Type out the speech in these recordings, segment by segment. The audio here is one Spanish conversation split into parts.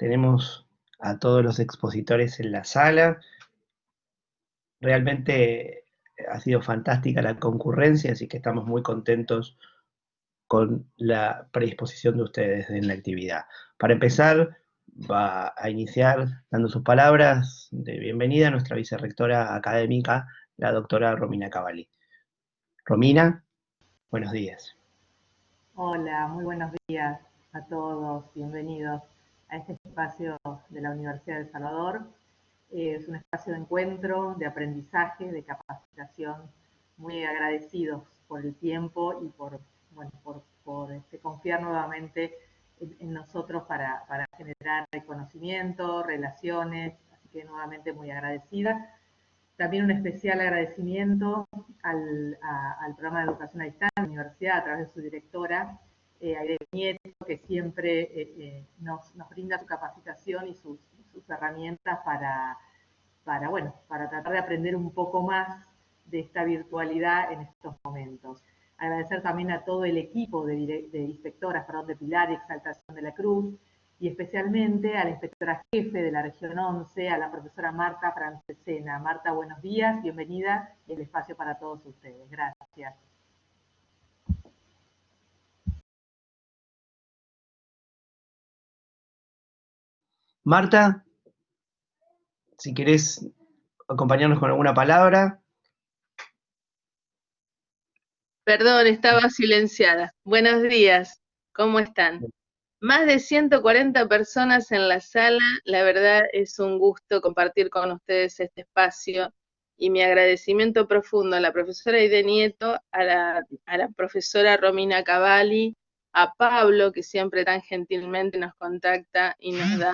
tenemos a todos los expositores en la sala. Realmente ha sido fantástica la concurrencia, así que estamos muy contentos con la predisposición de ustedes en la actividad. Para empezar, va a iniciar dando sus palabras de bienvenida a nuestra vicerrectora académica, la doctora Romina Cavalli. Romina, buenos días. Hola, muy buenos días a todos, bienvenidos a este espacio de la Universidad de El Salvador. Es un espacio de encuentro, de aprendizaje, de capacitación, muy agradecidos por el tiempo y por confiar nuevamente en nosotros para generar conocimiento, relaciones, así que nuevamente muy agradecida. También un especial agradecimiento al programa de educación a distancia de la universidad a través de su directora, Aide Nieto, que siempre nos brinda su capacitación y sus herramientas para tratar de aprender un poco más de esta virtualidad en estos momentos. Agradecer también a todo el equipo de inspectoras, de Pilar y Exaltación de la Cruz, y especialmente a la inspectora jefe de la región 11, a la profesora Marta Francesena. Marta, buenos días, bienvenida, y el espacio para todos ustedes. Gracias. Marta, si querés acompañarnos con alguna palabra. Perdón, estaba silenciada. Buenos días, ¿cómo están? Más de 140 personas en la sala, la verdad es un gusto compartir con ustedes este espacio y mi agradecimiento profundo a la profesora Aide Nieto, a la profesora Romina Cavalli, a Pablo, que siempre tan gentilmente nos contacta y nos da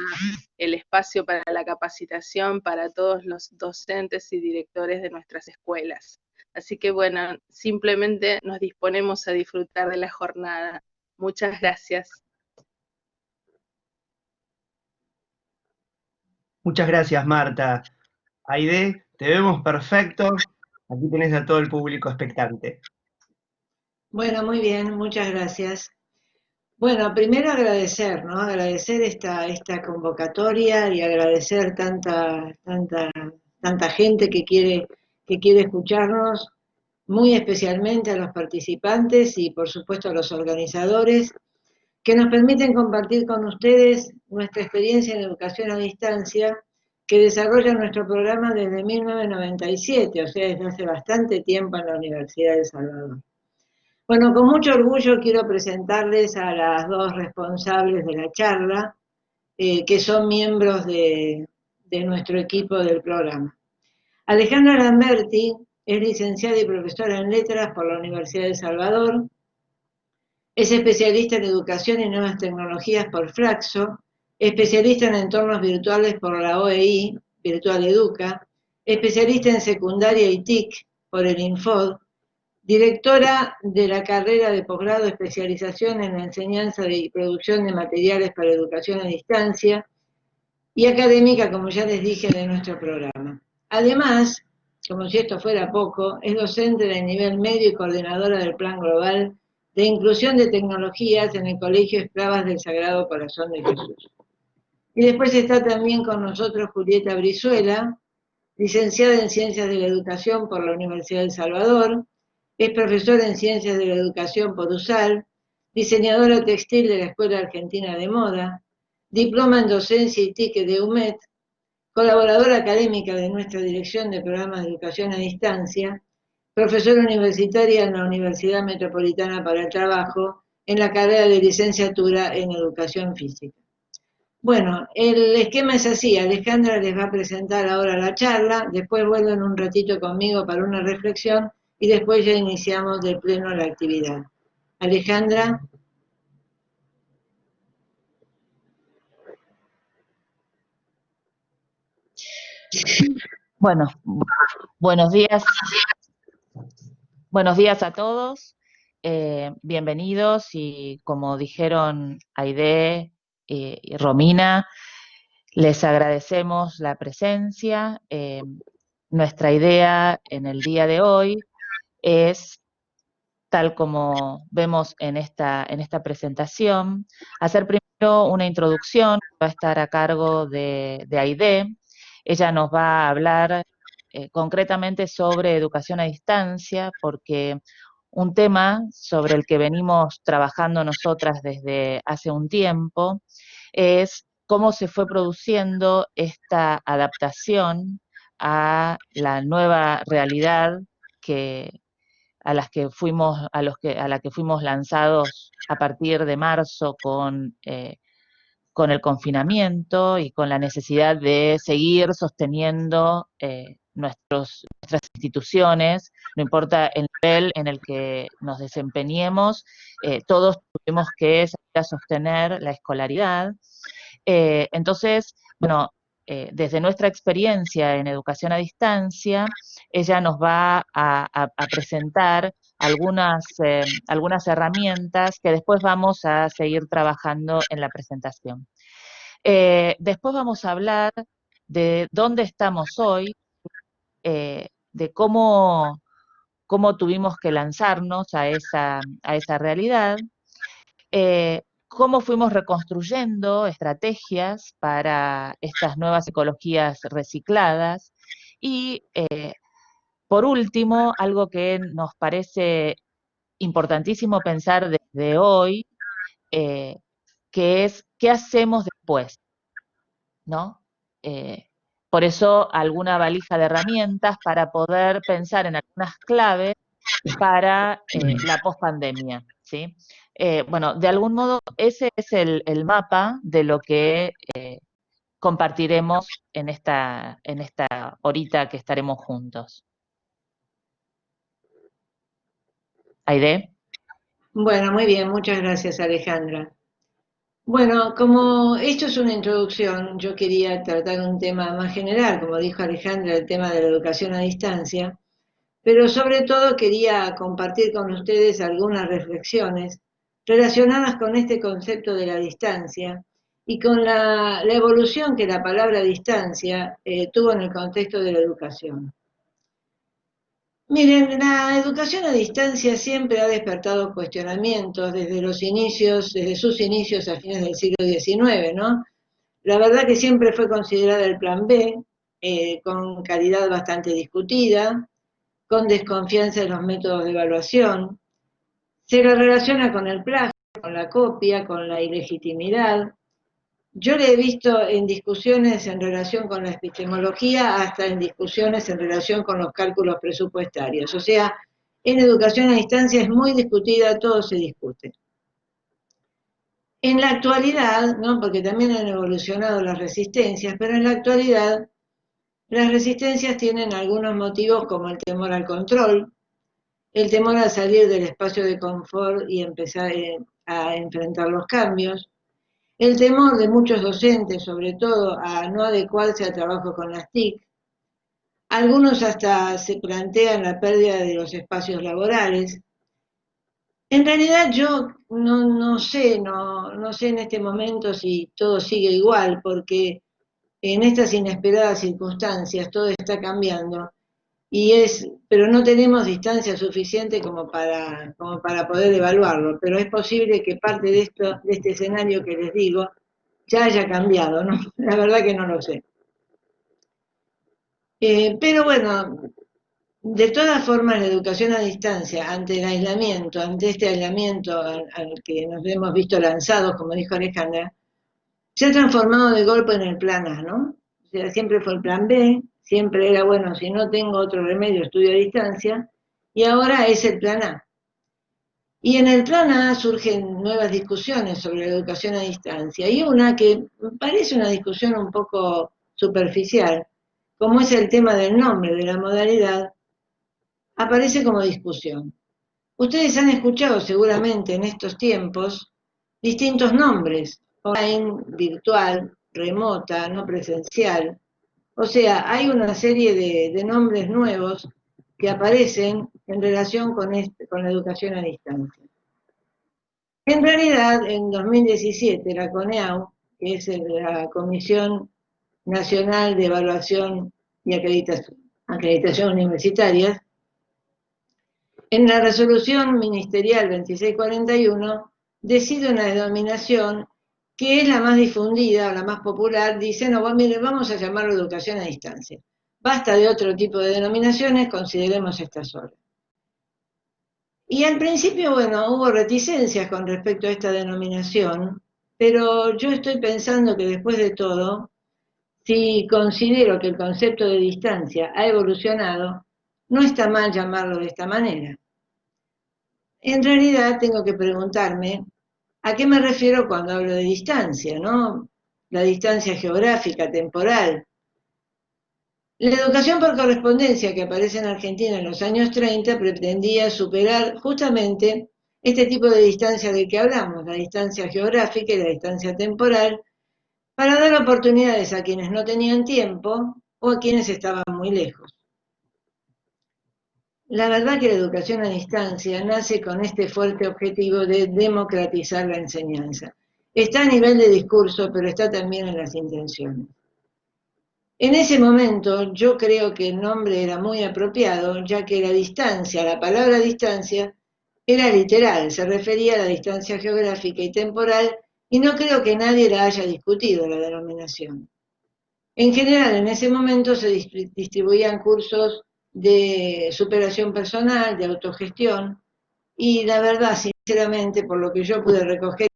el espacio para la capacitación para todos los docentes y directores de nuestras escuelas. Así que bueno, simplemente nos disponemos a disfrutar de la jornada. Muchas gracias. Muchas gracias, Marta. Aide, te vemos perfecto. Aquí tenés a todo el público expectante. Bueno, muy bien, muchas gracias. Bueno, primero agradecer, ¿no? Agradecer esta convocatoria y agradecer tanta gente que quiere escucharnos, muy especialmente a los participantes y por supuesto a los organizadores, que nos permiten compartir con ustedes nuestra experiencia en educación a distancia, que desarrolla nuestro programa desde 1997, o sea, desde hace bastante tiempo en la Universidad de El Salvador. Bueno, con mucho orgullo quiero presentarles a las dos responsables de la charla, que son miembros de nuestro equipo del programa. Alejandra Lamberti es licenciada y profesora en letras por la Universidad de El Salvador, es especialista en educación y nuevas tecnologías por Flaxo, especialista en entornos virtuales por la OEI, Virtual Educa, especialista en secundaria y TIC por el Infod, directora de la carrera de posgrado especialización en la enseñanza y producción de materiales para educación a distancia y académica, como ya les dije, de nuestro programa. Además, como si esto fuera poco, es docente de nivel medio y coordinadora del Plan Global de Inclusión de Tecnologías en el Colegio Esclavas del Sagrado Corazón de Jesús. Y después está también con nosotros Julieta Brizuela, licenciada en Ciencias de la Educación por la Universidad de El Salvador, es profesora en Ciencias de la Educación por USAL, diseñadora textil de la Escuela Argentina de Moda, diploma en Docencia y TIC de UMED, colaboradora académica de nuestra Dirección de Programas de Educación a Distancia, profesora universitaria en la Universidad Metropolitana para el Trabajo, en la carrera de licenciatura en Educación Física. Bueno, el esquema es así, Alejandra les va a presentar ahora la charla, después vuelven un ratito conmigo para una reflexión y después ya iniciamos de pleno la actividad. Alejandra. Bueno, buenos días. Buenos días a todos. Bienvenidos y como dijeron Aide y Romina, les agradecemos la presencia. Nuestra idea en el día de hoy es tal como vemos en esta presentación, hacer primero una introducción, va a estar a cargo de Aide. Ella nos va a hablar concretamente sobre educación a distancia, porque un tema sobre el que venimos trabajando nosotras desde hace un tiempo es cómo se fue produciendo esta adaptación a la nueva realidad a la que fuimos lanzados a partir de marzo con el confinamiento y con la necesidad de seguir sosteniendo nuestras instituciones, no importa el nivel en el que nos desempeñemos, todos tuvimos que salir a sostener la escolaridad. Entonces, bueno, desde nuestra experiencia en educación a distancia, ella nos va a presentar algunas herramientas que después vamos a seguir trabajando en la presentación. Después vamos a hablar de dónde estamos hoy, de cómo tuvimos que lanzarnos a esa realidad, cómo fuimos reconstruyendo estrategias para estas nuevas ecologías recicladas y, por último, algo que nos parece importantísimo pensar desde hoy, que es qué hacemos después, ¿no? Por eso alguna valija de herramientas para poder pensar en algunas claves para la pospandemia, ¿sí? Bueno, de algún modo ese es el mapa de lo que compartiremos en esta horita que estaremos juntos. Aide. Bueno, muy bien, muchas gracias, Alejandra. Bueno, como esto es una introducción, yo quería tratar un tema más general, como dijo Alejandra, el tema de la educación a distancia, pero sobre todo quería compartir con ustedes algunas reflexiones relacionadas con este concepto de la distancia y con la evolución que la palabra distancia tuvo en el contexto de la educación. Miren, la educación a distancia siempre ha despertado cuestionamientos desde sus inicios a fines del siglo XIX, ¿no? La verdad que siempre fue considerada el plan B, con calidad bastante discutida, con desconfianza en los métodos de evaluación. Se la relaciona con el plagio, con la copia, con la ilegitimidad. Yo le he visto en discusiones en relación con la epistemología, hasta en discusiones en relación con los cálculos presupuestarios. O sea, en educación a distancia es muy discutida, todo se discute. En la actualidad, ¿no? Porque también han evolucionado las resistencias, pero en la actualidad las resistencias tienen algunos motivos como el temor al control, el temor a salir del espacio de confort y empezar a enfrentar los cambios, el temor de muchos docentes, sobre todo, a no adecuarse al trabajo con las TIC. Algunos hasta se plantean la pérdida de los espacios laborales. En realidad yo no sé en este momento si todo sigue igual, porque en estas inesperadas circunstancias todo está cambiando, pero no tenemos distancia suficiente como para poder evaluarlo, pero es posible que parte de este escenario que les digo ya haya cambiado, ¿no? La verdad que no lo sé. Pero bueno, de todas formas la educación a distancia, ante este aislamiento al que nos hemos visto lanzados, como dijo Alejandra, se ha transformado de golpe en el plan A, ¿no? O sea, siempre fue el plan B, siempre era, bueno, si no tengo otro remedio, estudio a distancia, y ahora es el plan A. Y en el plan A surgen nuevas discusiones sobre la educación a distancia, y una que parece una discusión un poco superficial, como es el tema del nombre de la modalidad, aparece como discusión. Ustedes han escuchado seguramente en estos tiempos distintos nombres: online, virtual, remota, no presencial. O sea, hay una serie de nombres nuevos que aparecen en relación con la educación a distancia. En realidad, en 2017, la CONEAU, que es la Comisión Nacional de Evaluación y Acreditación Universitarias, En la resolución ministerial 2641 decide una denominación que es la más difundida, la más popular. Dice, no, mire, vamos a llamarlo educación a distancia. Basta de otro tipo de denominaciones, consideremos esta sola. Y al principio, bueno, hubo reticencias con respecto a esta denominación, pero yo estoy pensando que después de todo, si considero que el concepto de distancia ha evolucionado, no está mal llamarlo de esta manera. En realidad tengo que preguntarme a qué me refiero cuando hablo de distancia, ¿no? La distancia geográfica, temporal. La educación por correspondencia que aparece en Argentina en los años 30 pretendía superar justamente este tipo de distancia del que hablamos, la distancia geográfica y la distancia temporal, para dar oportunidades a quienes no tenían tiempo o a quienes estaban muy lejos. La verdad que la educación a distancia nace con este fuerte objetivo de democratizar la enseñanza. Está a nivel de discurso, pero está también en las intenciones. En ese momento yo creo que el nombre era muy apropiado, ya que la distancia, la palabra distancia, era literal, se refería a la distancia geográfica y temporal, y no creo que nadie la haya discutido, la denominación. En general, en ese momento se distribuían cursos de superación personal, de autogestión, y la verdad, sinceramente, por lo que yo pude recoger,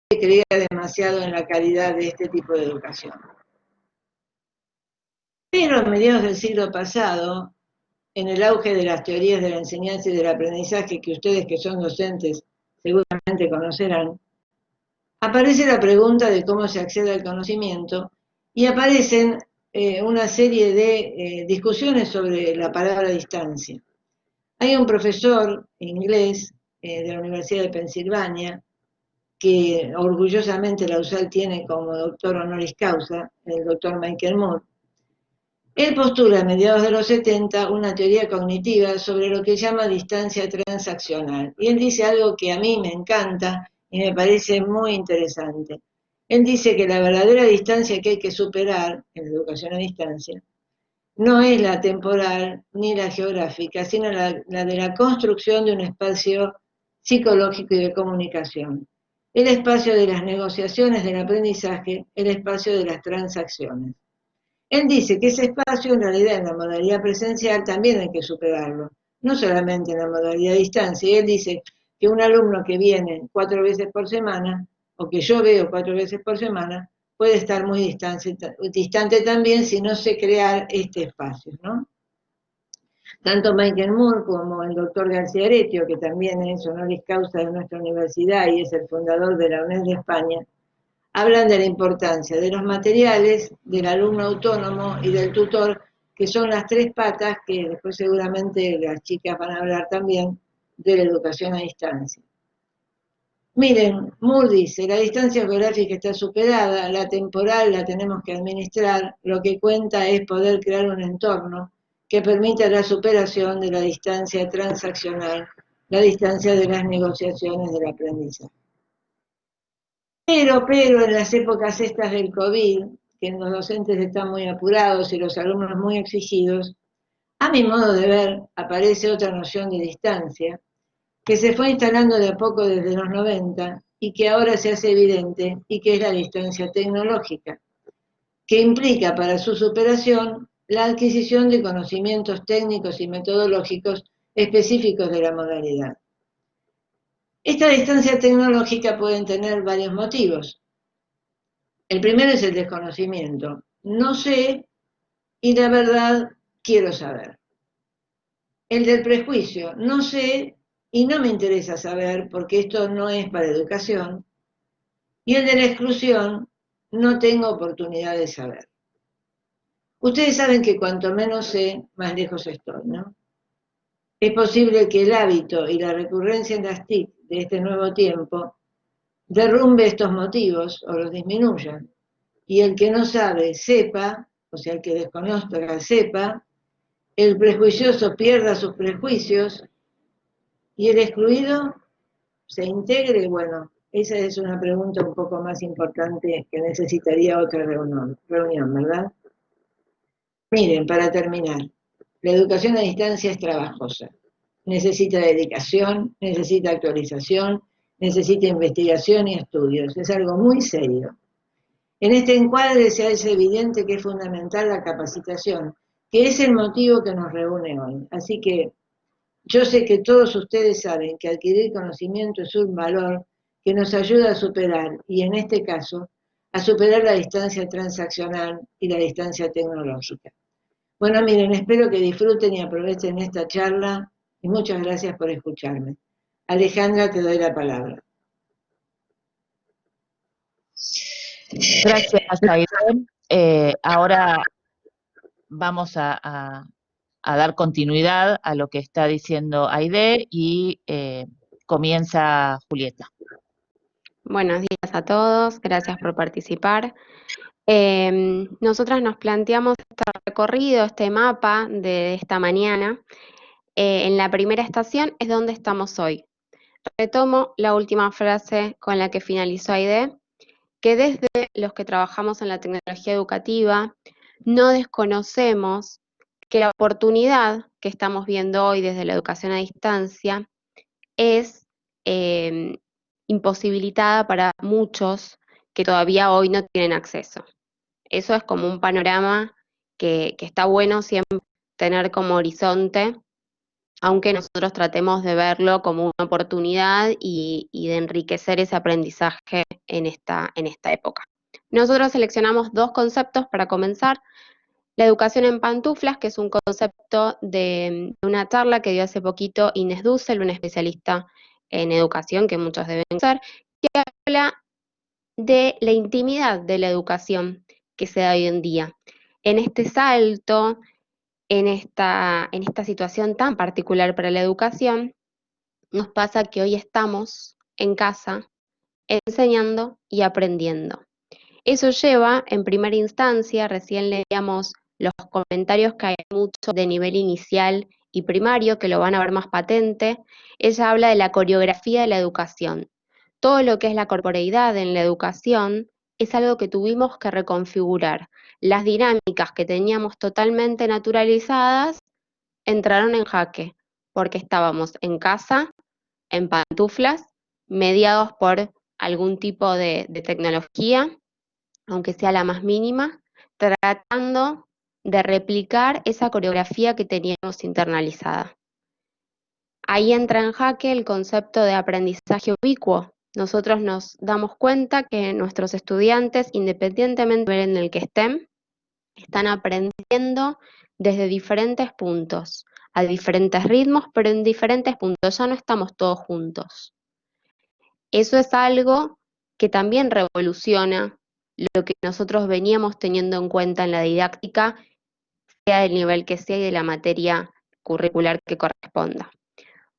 creía demasiado en la calidad de este tipo de educación. Pero a mediados del siglo pasado, en el auge de las teorías de la enseñanza y del aprendizaje que ustedes que son docentes seguramente conocerán, aparece la pregunta de cómo se accede al conocimiento y aparecen una serie de discusiones sobre la palabra distancia. Hay un profesor inglés de la Universidad de Pensilvania que orgullosamente la USAL tiene como doctor honoris causa, el doctor Michael Moore. Él postula a mediados de los 70 una teoría cognitiva sobre lo que llama distancia transaccional. Y él dice algo que a mí me encanta y me parece muy interesante. Él dice que la verdadera distancia que hay que superar en la educación a distancia no es la temporal ni la geográfica, sino la de la construcción de un espacio psicológico y de comunicación. El espacio de las negociaciones del aprendizaje, el espacio de las transacciones. Él dice que ese espacio en realidad en la modalidad presencial también hay que superarlo, no solamente en la modalidad de distancia. Y él dice que un alumno que viene 4 veces por semana, o que yo veo 4 veces por semana, puede estar muy distante también si no sé crear este espacio, ¿no? Tanto Michael Moore como el doctor García Aretio, que también es honoris causa de nuestra universidad y es el fundador de la UNED de España, hablan de la importancia de los materiales, del alumno autónomo y del tutor, que son las 3 patas que después seguramente las chicas van a hablar también de la educación a distancia. Miren, Moore dice, la distancia geográfica está superada, la temporal la tenemos que administrar, lo que cuenta es poder crear un entorno que permita la superación de la distancia transaccional, la distancia de las negociaciones del aprendizaje. Pero en las épocas estas del COVID, que los docentes están muy apurados y los alumnos muy exigidos, a mi modo de ver, aparece otra noción de distancia, que se fue instalando de a poco desde los 90 y que ahora se hace evidente, y que es la distancia tecnológica, que implica para su superación la adquisición de conocimientos técnicos y metodológicos específicos de la modalidad. Esta distancia tecnológica puede tener varios motivos. El primero es el desconocimiento. No sé y la verdad quiero saber. El del prejuicio. No sé y no me interesa saber porque esto no es para educación. Y el de la exclusión. No tengo oportunidad de saber. Ustedes saben que cuanto menos sé, más lejos estoy, ¿no? Es posible que el hábito y la recurrencia en las TIC de este nuevo tiempo derrumbe estos motivos o los disminuyan. Y el que no sabe sepa, o sea, el que desconozca sepa, el prejuicioso pierda sus prejuicios y el excluido se integre. Bueno, esa es una pregunta un poco más importante que necesitaría otra reunión, ¿verdad? Miren, para terminar, la educación a distancia es trabajosa. necesita dedicación, necesita actualización, necesita investigación y estudios. Es algo muy serio. En este encuadre se hace evidente que es fundamental la capacitación, que es el motivo que nos reúne hoy. Así que yo sé que todos ustedes saben que adquirir conocimiento es un valor que nos ayuda a superar, y en este caso, a superar la distancia transaccional y la distancia tecnológica. Bueno, miren, espero que disfruten y aprovechen esta charla y muchas gracias por escucharme. Alejandra, te doy la palabra. Gracias, Aide. Ahora vamos a dar continuidad a lo que está diciendo Aide y comienza Julieta. Buenos días a todos, gracias por participar. Nosotras nos planteamos este recorrido, este mapa de esta mañana. En la primera estación es donde estamos hoy. Retomo la última frase con la que finalizó Aide, que desde los que trabajamos en la tecnología educativa no desconocemos que la oportunidad que estamos viendo hoy desde la educación a distancia es imposibilitada para muchos que todavía hoy no tienen acceso. Eso es como un panorama que está bueno siempre tener como horizonte, aunque nosotros tratemos de verlo como una oportunidad y de enriquecer ese aprendizaje en esta época. Nosotros seleccionamos dos conceptos para comenzar. La educación en pantuflas, que es un concepto de una charla que dio hace poquito Inés Dussel, una especialista en educación que muchos deben conocer, que habla de la intimidad de la educación que se da hoy en día. En este salto, en esta situación tan particular para la educación, nos pasa que hoy estamos en casa enseñando y aprendiendo. Eso lleva, en primera instancia, recién leíamos los comentarios que hay mucho de nivel inicial y primario, que lo van a ver más patente. Ella habla de la coreografía de la educación. Todo lo que es la corporeidad en la educación es algo que tuvimos que reconfigurar. Las dinámicas que teníamos totalmente naturalizadas entraron en jaque, porque estábamos en casa, en pantuflas, mediados por algún tipo de tecnología, aunque sea la más mínima, tratando de replicar esa coreografía que teníamos internalizada. Ahí entra en jaque el concepto de aprendizaje ubicuo. Nosotros nos damos cuenta que nuestros estudiantes, independientemente del nivel en el que están aprendiendo desde diferentes puntos, a diferentes ritmos, pero en diferentes puntos, ya no estamos todos juntos. Eso es algo que también revoluciona lo que nosotros veníamos teniendo en cuenta en la didáctica, sea del nivel que sea y de la materia curricular que corresponda.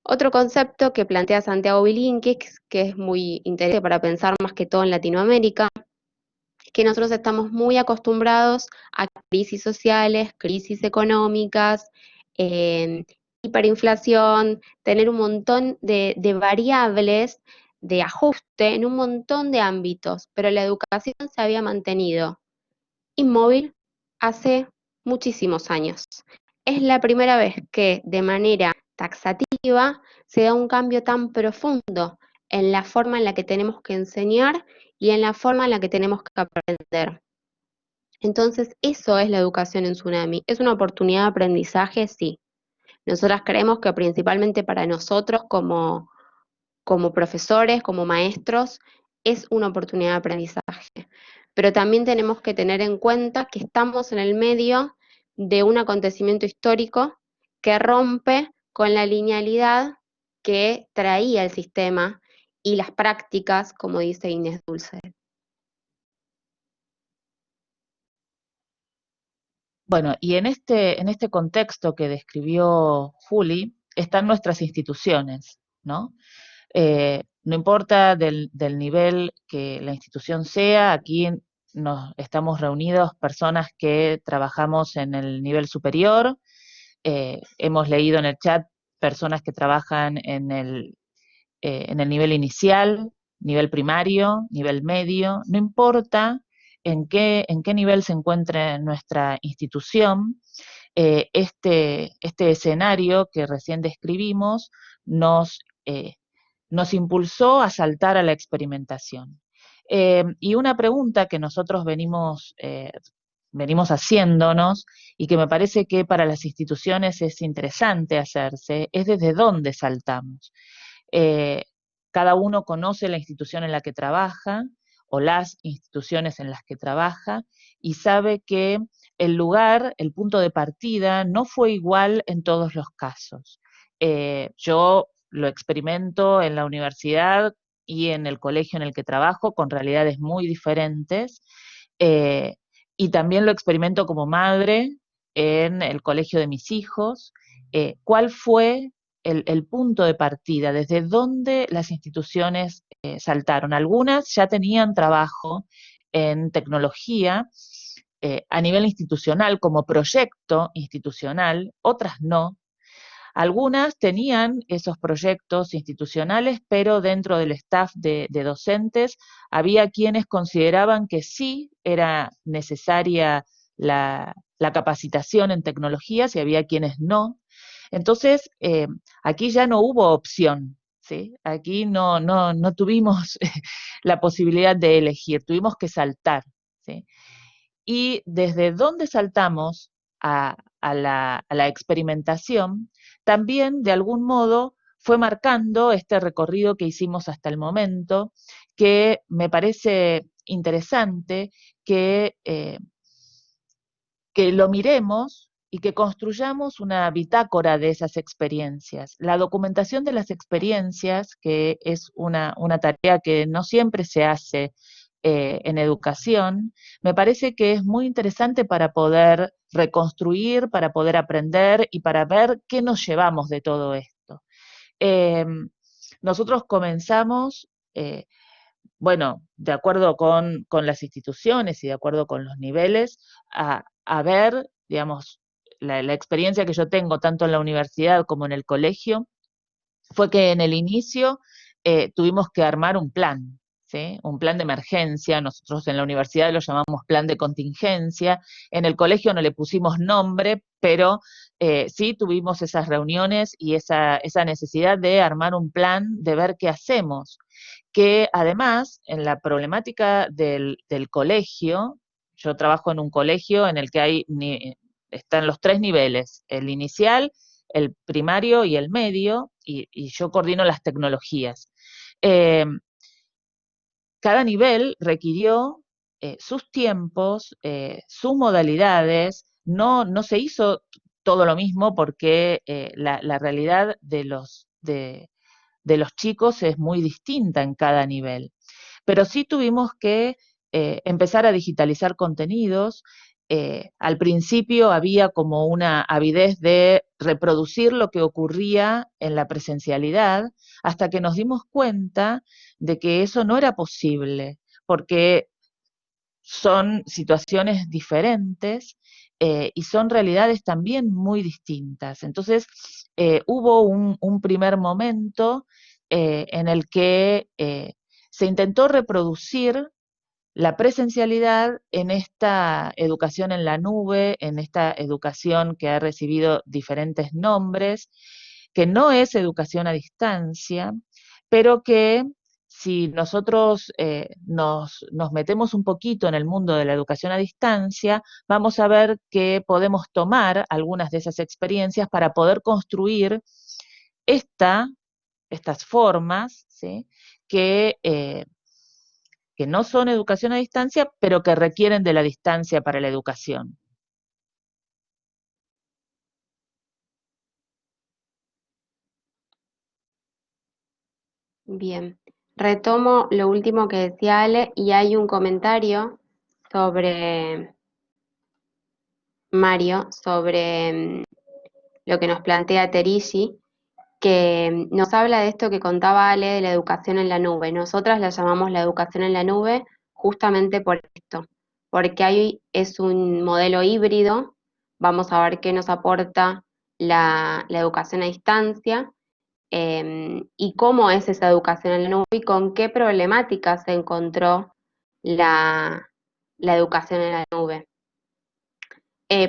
Otro concepto que plantea Santiago Bilinkis, que es muy interesante para pensar más que todo en Latinoamérica, es que nosotros estamos muy acostumbrados a crisis sociales, crisis económicas, hiperinflación, tener un montón de variables de ajuste en un montón de ámbitos, pero la educación se había mantenido inmóvil hace muchísimos años. Es la primera vez que de manera taxativa se da un cambio tan profundo en la forma en la que tenemos que enseñar y en la forma en la que tenemos que aprender. Entonces, eso es la educación en Tsunami. ¿Es una oportunidad de aprendizaje? Sí. Nosotras creemos que principalmente para nosotros como profesores, como maestros, es una oportunidad de aprendizaje. Pero también tenemos que tener en cuenta que estamos en el medio de un acontecimiento histórico que rompe con la linealidad que traía el sistema y las prácticas, como dice Inés Dussel. Bueno, y en este contexto que describió Juli, están nuestras instituciones, ¿no? No importa del nivel que la institución sea, aquí estamos reunidos personas que trabajamos en el nivel superior, hemos leído en el chat personas que trabajan en el nivel inicial, nivel primario, nivel medio, no importa en qué nivel se encuentre nuestra institución, este escenario que recién describimos nos impulsó a saltar a la experimentación. Y una pregunta que nosotros venimos haciéndonos y que me parece que para las instituciones es interesante hacerse, es desde dónde saltamos. Cada uno conoce la institución en la que trabaja o las instituciones en las que trabaja y sabe que el lugar, el punto de partida, no fue igual en todos los casos. Yo lo experimento en la universidad y en el colegio en el que trabajo con realidades muy diferentes, y también lo experimento como madre en el colegio de mis hijos. ¿Cuál fue el punto de partida? ¿Desde dónde las instituciones saltaron? Algunas ya tenían trabajo en tecnología a nivel institucional, como proyecto institucional, otras no. Algunas tenían esos proyectos institucionales, pero dentro del staff de docentes había quienes consideraban que sí era necesaria la capacitación en tecnologías y había quienes no. Entonces, aquí ya no hubo opción, ¿sí? Aquí no tuvimos la posibilidad de elegir, tuvimos que saltar, ¿sí? Y desde dónde saltamos a la experimentación, también de algún modo fue marcando este recorrido que hicimos hasta el momento, que me parece interesante que lo miremos y que construyamos una bitácora de esas experiencias. La documentación de las experiencias, que es una tarea que no siempre se hace en educación, me parece que es muy interesante para poder reconstruir, para poder aprender y para ver qué nos llevamos de todo esto. Nosotros comenzamos, bueno, de acuerdo con las instituciones y de acuerdo con los niveles, a ver, digamos, la experiencia que yo tengo tanto en la universidad como en el colegio, fue que en el inicio tuvimos que armar un plan, ¿sí? Un plan de emergencia. Nosotros en la universidad lo llamamos plan de contingencia. En el colegio no le pusimos nombre, pero sí tuvimos esas reuniones y esa necesidad de armar un plan, de ver qué hacemos. Que además, en la problemática del colegio, yo trabajo en un colegio en el que están los 3 niveles, el inicial, el primario y el medio, y yo coordino las tecnologías. Cada nivel requirió sus tiempos, sus modalidades, no se hizo todo lo mismo porque la realidad de los chicos es muy distinta en cada nivel. Pero sí tuvimos que empezar a digitalizar contenidos. Al principio había como una avidez de reproducir lo que ocurría en la presencialidad, hasta que nos dimos cuenta de que eso no era posible, porque son situaciones diferentes y son realidades también muy distintas. Entonces, hubo un primer momento en el que se intentó reproducir la presencialidad en esta educación en la nube, en esta educación que ha recibido diferentes nombres, que no es educación a distancia, pero que si nosotros nos metemos un poquito en el mundo de la educación a distancia, vamos a ver que podemos tomar algunas de esas experiencias para poder construir estas formas, ¿sí? Que no son educación a distancia, pero que requieren de la distancia para la educación. Bien, retomo lo último que decía Ale y hay un comentario sobre Mario, sobre lo que nos plantea Terigi, que nos habla de esto que contaba Ale de la educación en la nube. Nosotras la llamamos la educación en la nube justamente por esto, porque ahí es un modelo híbrido. Vamos a ver qué nos aporta la educación a distancia y cómo es esa educación en la nube y con qué problemáticas se encontró la educación en la nube.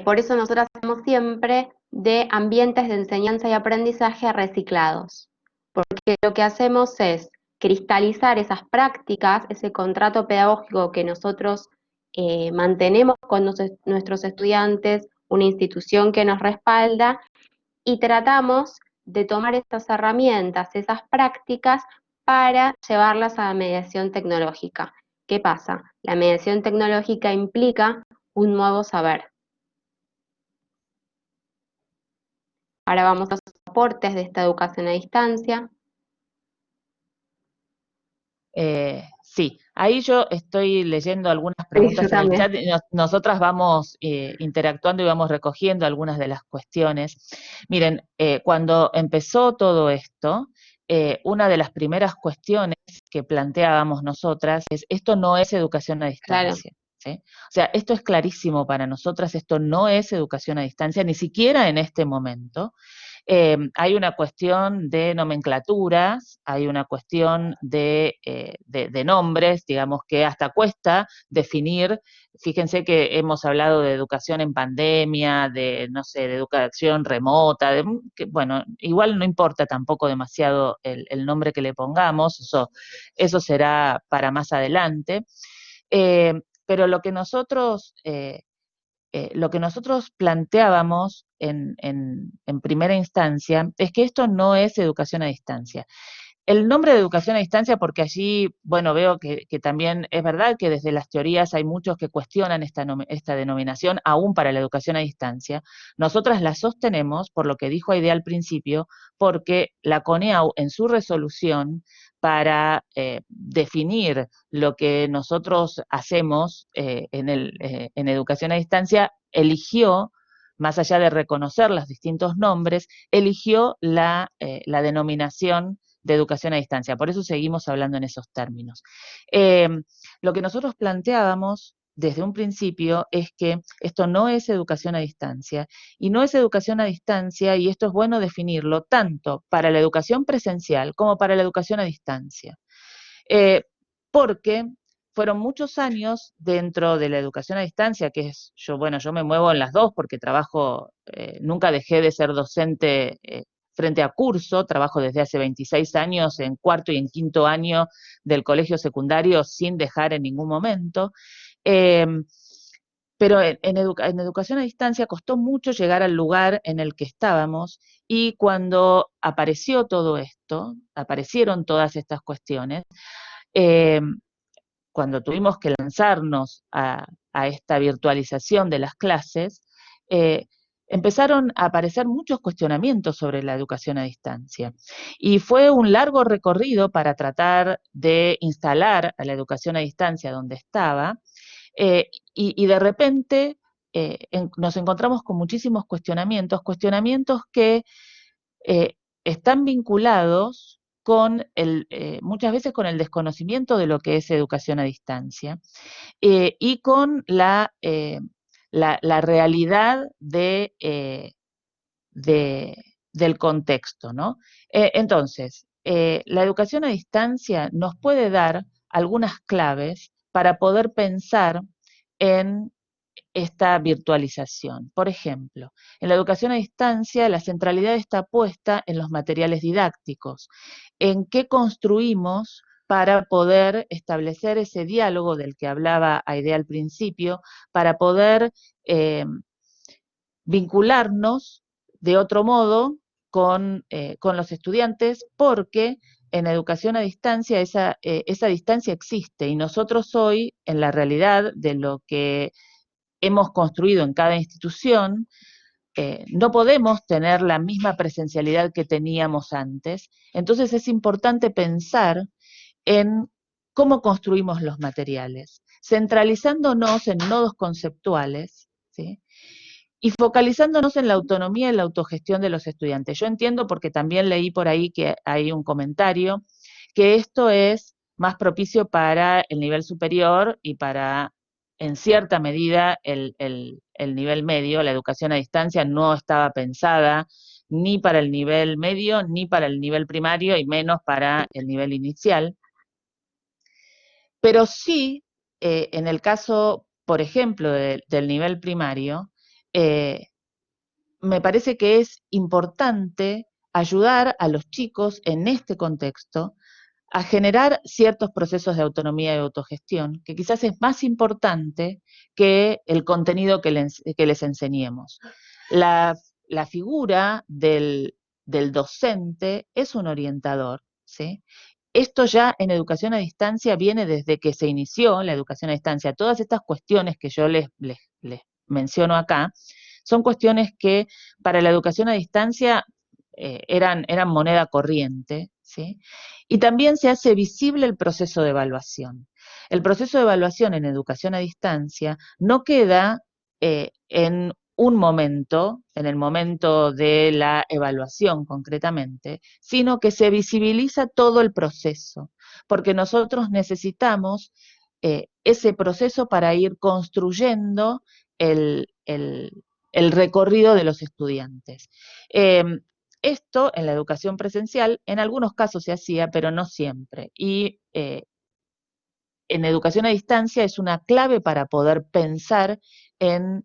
Por eso nosotros hacemos siempre de ambientes de enseñanza y aprendizaje reciclados, porque lo que hacemos es cristalizar esas prácticas, ese contrato pedagógico que nosotros mantenemos con nuestros estudiantes, una institución que nos respalda, y tratamos de tomar estas herramientas, esas prácticas, para llevarlas a la mediación tecnológica. ¿Qué pasa? La mediación tecnológica implica un nuevo saber. Ahora vamos a los aportes de esta educación a distancia. Sí, ahí yo estoy leyendo algunas Sí, preguntas yo en el también. chat y nosotras vamos interactuando y vamos recogiendo algunas de las cuestiones. Miren, cuando empezó todo esto, una de las primeras cuestiones que planteábamos nosotras es: esto no es educación a Claro. distancia. ¿Sí? O sea, esto es clarísimo para nosotras, esto no es educación a distancia, ni siquiera en este momento. Hay una cuestión de nomenclaturas, hay una cuestión de nombres, digamos, que hasta cuesta definir. Fíjense que hemos hablado de educación en pandemia, de, no sé, de educación remota, que, bueno, igual no importa tampoco demasiado el nombre que le pongamos, eso será para más adelante. Pero lo que nosotros planteábamos en primera instancia es que esto no es educación a distancia. El nombre de educación a distancia, porque allí, bueno, veo que también es verdad que desde las teorías hay muchos que cuestionan esta denominación, aún para la educación a distancia. Nosotras la sostenemos, por lo que dijo Aide al principio, porque la CONEAU en su resolución para definir lo que nosotros hacemos en educación a distancia, eligió, más allá de reconocer los distintos nombres, eligió la denominación de educación a distancia. Por eso seguimos hablando en esos términos. Lo que nosotros planteábamos desde un principio es que esto no es educación a distancia, y no es educación a distancia, y esto es bueno definirlo, tanto para la educación presencial como para la educación a distancia. Porque fueron muchos años dentro de la educación a distancia, que es, yo me muevo en las dos porque trabajo, nunca dejé de ser docente frente a curso, trabajo desde hace 26 años en cuarto y en quinto año del colegio secundario sin dejar en ningún momento. Eh, pero en educación a distancia costó mucho llegar al lugar en el que estábamos, y cuando apareció todo esto, aparecieron todas estas cuestiones, eh, cuando tuvimos que lanzarnos a esta virtualización de las clases, eh, empezaron a aparecer muchos cuestionamientos sobre la educación a distancia. Y fue un largo recorrido para tratar de instalar a la educación a distancia donde estaba, y de repente nos encontramos con muchísimos cuestionamientos que eh, están vinculados con muchas veces con el desconocimiento de lo que es educación a distancia, y con la realidad del contexto, ¿no? Entonces, la educación a distancia nos puede dar algunas claves para poder pensar en esta virtualización. Por ejemplo, en la educación a distancia, la centralidad está puesta en los materiales didácticos, en qué construimos para poder establecer ese diálogo del que hablaba Aide al principio, para poder vincularnos de otro modo con los estudiantes, porque en educación a distancia esa distancia existe, y nosotros hoy, en la realidad de lo que hemos construido en cada institución, no podemos tener la misma presencialidad que teníamos antes. Entonces es importante pensar en cómo construimos los materiales, centralizándonos en nodos conceptuales, ¿sí? Y focalizándonos en la autonomía y la autogestión de los estudiantes. Yo entiendo, porque también leí por ahí que hay un comentario, que esto es más propicio para el nivel superior y para, en cierta medida, el nivel medio. La educación a distancia no estaba pensada ni para el nivel medio, ni para el nivel primario, y menos para el nivel inicial. Pero sí, en el caso, por ejemplo, del nivel primario, me parece que es importante ayudar a los chicos en este contexto a generar ciertos procesos de autonomía y autogestión, que quizás es más importante que el contenido que les enseñemos. La figura del docente es un orientador, ¿sí? Esto ya en educación a distancia viene desde que se inició la educación a distancia. Todas estas cuestiones que yo les menciono acá son cuestiones que para la educación a distancia eran moneda corriente, ¿sí? Y también se hace visible el proceso de evaluación. El proceso de evaluación en educación a distancia no queda en un momento, en el momento de la evaluación concretamente, sino que se visibiliza todo el proceso, porque nosotros necesitamos ese proceso para ir construyendo el recorrido de los estudiantes. Esto en la educación presencial en algunos casos se hacía, pero no siempre. Y en educación a distancia es una clave para poder pensar en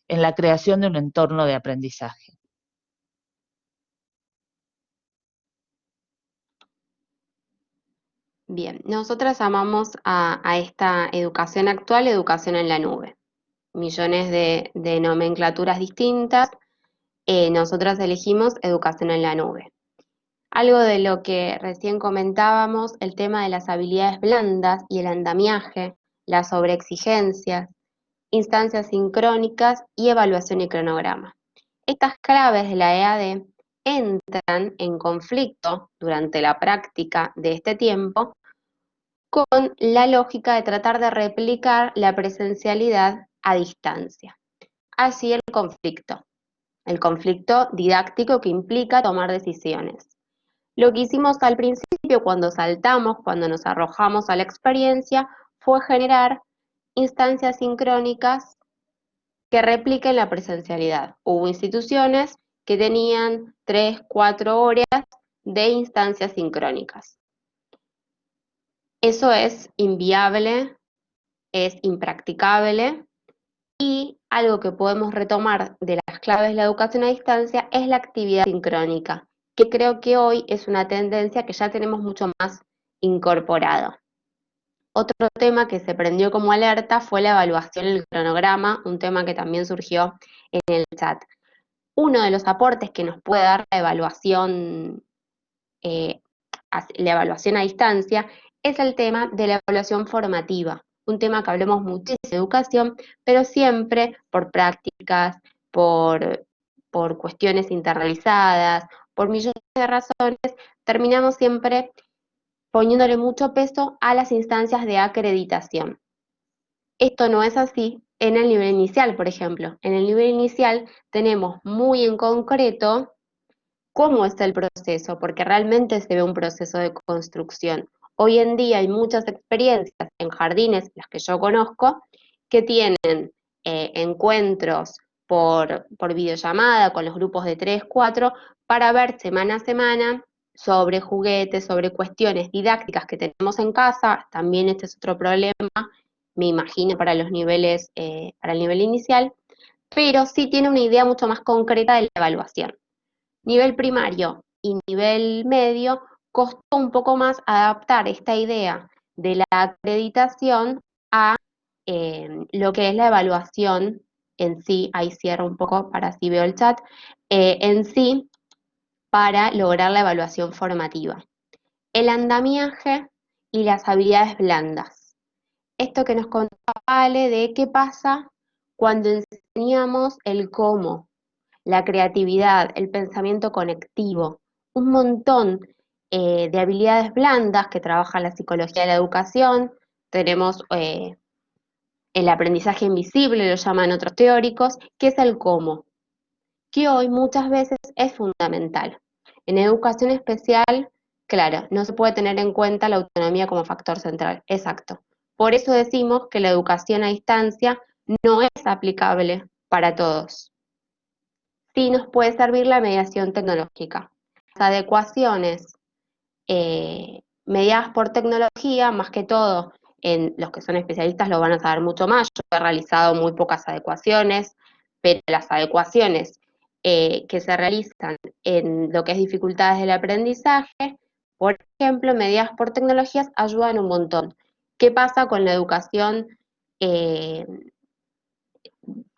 la creación de un entorno de aprendizaje. Bien, nosotras llamamos a esta educación actual educación en la nube. Millones de nomenclaturas distintas, nosotras elegimos educación en la nube. Algo de lo que recién comentábamos, el tema de las habilidades blandas y el andamiaje, las sobreexigencias, instancias sincrónicas y evaluación y cronograma. Estas claves de la EAD entran en conflicto durante la práctica de este tiempo con la lógica de tratar de replicar la presencialidad a distancia. Así el conflicto didáctico que implica tomar decisiones. Lo que hicimos al principio cuando saltamos, cuando nos arrojamos a la experiencia, fue generar instancias sincrónicas que repliquen la presencialidad. Hubo instituciones que tenían 3, 4 horas de instancias sincrónicas. Eso es inviable, es impracticable y algo que podemos retomar de las claves de la educación a distancia es la actividad sincrónica, que creo que hoy es una tendencia que ya tenemos mucho más incorporado. Otro tema que se prendió como alerta fue la evaluación del cronograma, un tema que también surgió en el chat. Uno de los aportes que nos puede dar la evaluación a distancia es el tema de la evaluación formativa, un tema que hablemos muchísimo de educación, pero siempre por prácticas, por cuestiones internalizadas, por millones de razones, terminamos siempre poniéndole mucho peso a las instancias de acreditación. Esto no es así en el nivel inicial, por ejemplo. En el nivel inicial tenemos muy en concreto cómo es el proceso, porque realmente se ve un proceso de construcción. Hoy en día hay muchas experiencias en jardines, las que yo conozco, que tienen encuentros por videollamada con los grupos de 3, 4, para ver semana a semana sobre juguetes, sobre cuestiones didácticas que tenemos en casa. También este es otro problema, me imagino, para los niveles, para el nivel inicial, pero sí tiene una idea mucho más concreta de la evaluación. Nivel primario y nivel medio costó un poco más adaptar esta idea de la acreditación a lo que es la evaluación en sí. Ahí cierro un poco para así veo el chat, en sí, para lograr la evaluación formativa. El andamiaje y las habilidades blandas. Esto que nos contaba Ale de qué pasa cuando enseñamos el cómo, la creatividad, el pensamiento conectivo, un montón de habilidades blandas que trabaja la psicología de la educación. Tenemos el aprendizaje invisible, lo llaman otros teóricos, que es el cómo, que hoy muchas veces es fundamental. En educación especial, claro, no se puede tener en cuenta la autonomía como factor central, exacto. Por eso decimos que la educación a distancia no es aplicable para todos. Sí nos puede servir la mediación tecnológica. Las adecuaciones mediadas por tecnología, más que todo, en los que son especialistas lo van a saber mucho más. Yo he realizado muy pocas adecuaciones, pero las adecuaciones que se realizan en lo que es dificultades del aprendizaje, por ejemplo, mediadas por tecnologías, ayudan un montón. ¿Qué pasa con la educación en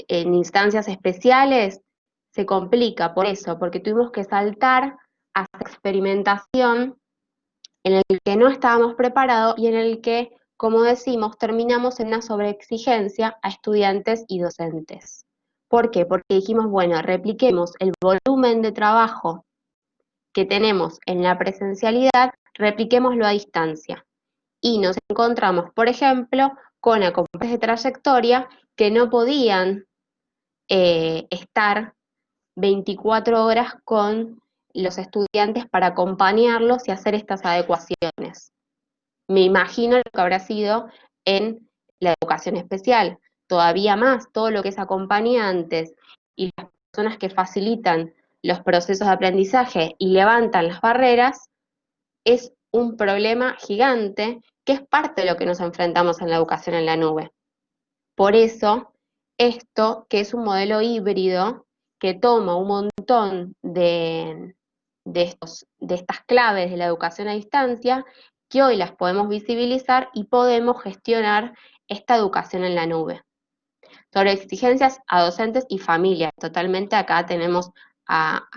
instancias especiales? Se complica por eso, porque tuvimos que saltar a experimentación en el que no estábamos preparados y en el que, como decimos, terminamos en una sobreexigencia a estudiantes y docentes. ¿Por qué? Porque dijimos, bueno, repliquemos el volumen de trabajo que tenemos en la presencialidad, repliquémoslo a distancia. Y nos encontramos, por ejemplo, con acompañantes de trayectoria que no podían estar 24 horas con los estudiantes para acompañarlos y hacer estas adecuaciones. Me imagino lo que habrá sido en la educación especial, todavía más, todo lo que es acompañantes y las personas que facilitan los procesos de aprendizaje y levantan las barreras, es un problema gigante que es parte de lo que nos enfrentamos en la educación en la nube. Por eso, esto, que es un modelo híbrido, que toma un montón de estas claves de la educación a distancia, que hoy las podemos visibilizar y podemos gestionar esta educación en la nube. Sobre exigencias a docentes y familias, totalmente acá tenemos a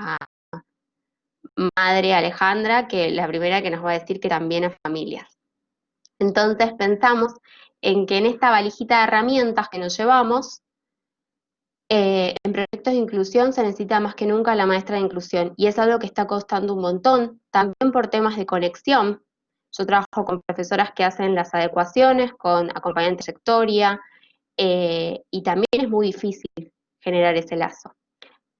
madre Alejandra, que la primera que nos va a decir que también a familias. Entonces pensamos en que en esta valijita de herramientas que nos llevamos, en proyectos de inclusión se necesita más que nunca la maestra de inclusión y es algo que está costando un montón, también por temas de conexión. Yo trabajo con profesoras que hacen las adecuaciones, con acompañantes de trayectoria, y también es muy difícil generar ese lazo.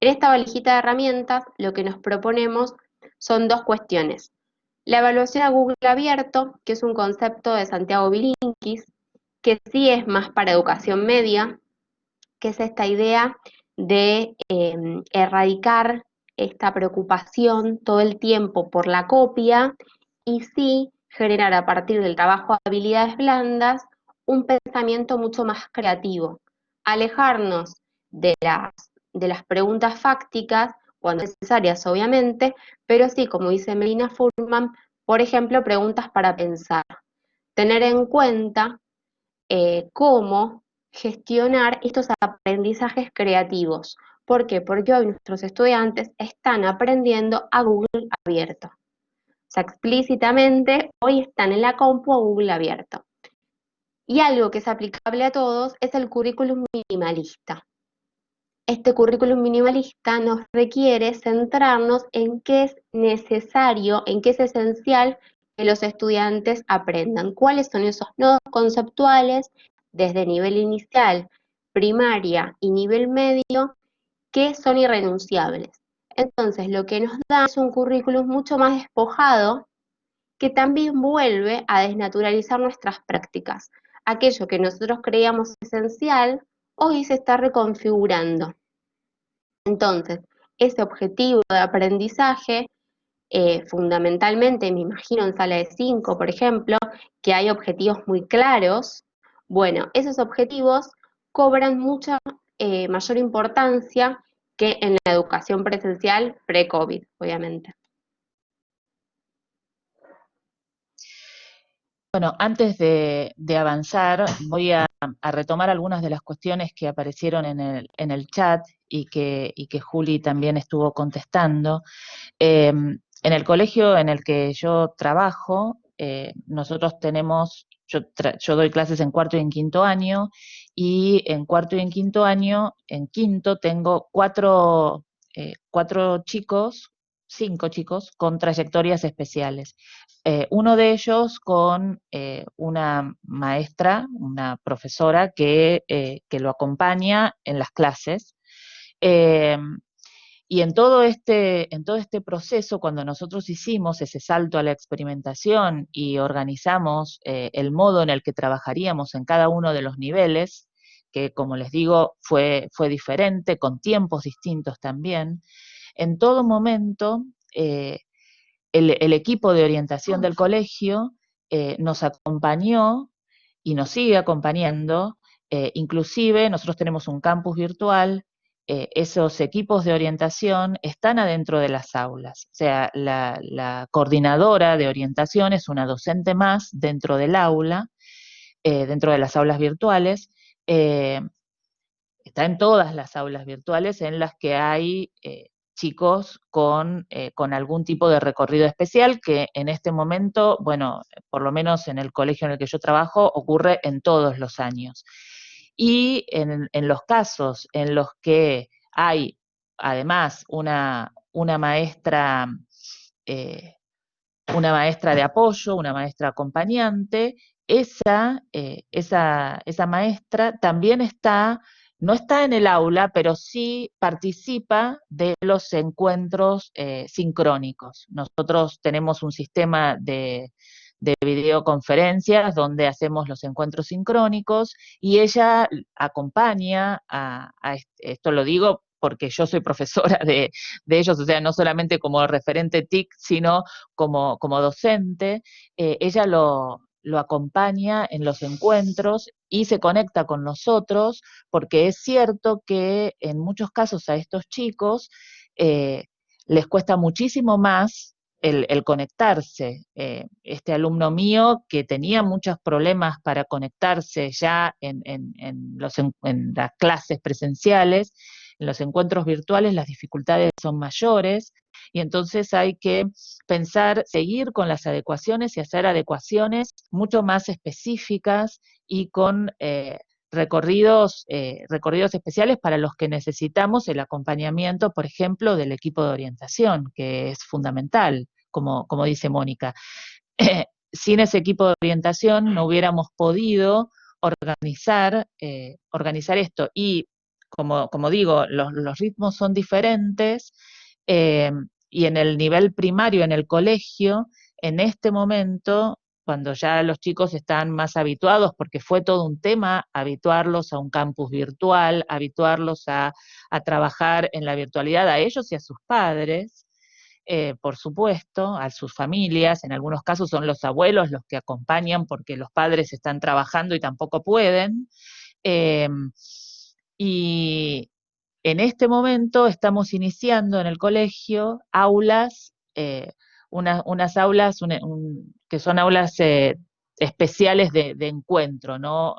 En esta valijita de herramientas lo que nos proponemos son dos cuestiones. La evaluación a Google abierto, que es un concepto de Santiago Bilinkis, que sí es más para educación media, que es esta idea de erradicar esta preocupación todo el tiempo por la copia y sí generar a partir del trabajo de habilidades blandas un pensamiento mucho más creativo, alejarnos de las preguntas fácticas, cuando necesarias obviamente, pero sí, como dice Melina Furman, por ejemplo, preguntas para pensar, tener en cuenta cómo gestionar estos aprendizajes creativos. ¿Por qué? Porque hoy nuestros estudiantes están aprendiendo a Google abierto. O sea, explícitamente hoy están en la compu a Google abierto. Y algo que es aplicable a todos es el currículum minimalista. Este currículum minimalista nos requiere centrarnos en qué es necesario, en qué es esencial que los estudiantes aprendan, cuáles son esos nodos conceptuales desde nivel inicial, primaria y nivel medio que son irrenunciables. Entonces, lo que nos da es un currículum mucho más despojado que también vuelve a desnaturalizar nuestras prácticas. Aquello que nosotros creíamos esencial, hoy se está reconfigurando. Entonces, ese objetivo de aprendizaje, fundamentalmente, me imagino en sala de 5, por ejemplo, que hay objetivos muy claros, bueno, esos objetivos cobran mucha mayor importancia que en la educación presencial pre-COVID, obviamente. Bueno, antes de avanzar, voy a retomar algunas de las cuestiones que aparecieron en el chat y que Juli también estuvo contestando. En el colegio en el que yo trabajo, nosotros tenemos, yo doy clases en cuarto y en quinto año, y en cuarto y en quinto año, en quinto tengo cuatro chicos, 5 chicos con trayectorias especiales. Uno de ellos con una maestra, una profesora que lo acompaña en las clases. Y en todo este proceso, cuando nosotros hicimos ese salto a la experimentación y organizamos el modo en el que trabajaríamos en cada uno de los niveles, que como les digo, fue diferente, con tiempos distintos también, en todo momento el equipo de orientación del colegio nos acompañó y nos sigue acompañando, inclusive nosotros tenemos un campus virtual esos equipos de orientación están adentro de las aulas. O sea, la coordinadora de orientación es una docente más dentro del aula, dentro de las aulas virtuales. Está en todas las aulas virtuales en las que hay chicos con algún tipo de recorrido especial, que en este momento, bueno, por lo menos en el colegio en el que yo trabajo, ocurre en todos los años. Y en los casos en los que hay además una maestra, una maestra de apoyo, una maestra acompañante, esa maestra también no está en el aula, pero sí participa de los encuentros sincrónicos. Nosotros tenemos un sistema de videoconferencias donde hacemos los encuentros sincrónicos y ella acompaña esto lo digo porque yo soy profesora de ellos, o sea, no solamente como referente TIC, sino como docente. Ella lo acompaña en los encuentros y se conecta con nosotros, porque es cierto que en muchos casos a estos chicos les cuesta muchísimo más el conectarse. Este alumno mío que tenía muchos problemas para conectarse ya en las clases presenciales, en los encuentros virtuales las dificultades son mayores, y entonces hay que pensar, seguir con las adecuaciones y hacer adecuaciones mucho más específicas y con recorridos especiales para los que necesitamos el acompañamiento, por ejemplo, del equipo de orientación, que es fundamental, como dice Mónica. Sin ese equipo de orientación no hubiéramos podido organizar esto. Y como digo, los ritmos son diferentes, y en el nivel primario, en el colegio, en este momento, cuando ya los chicos están más habituados, porque fue todo un tema habituarlos a un campus virtual, habituarlos a trabajar en la virtualidad, a ellos y a sus padres, por supuesto, a sus familias. En algunos casos son los abuelos los que acompañan porque los padres están trabajando y tampoco pueden. Y en este momento estamos iniciando en el colegio aulas, unas aulas que son aulas especiales de encuentro, ¿no?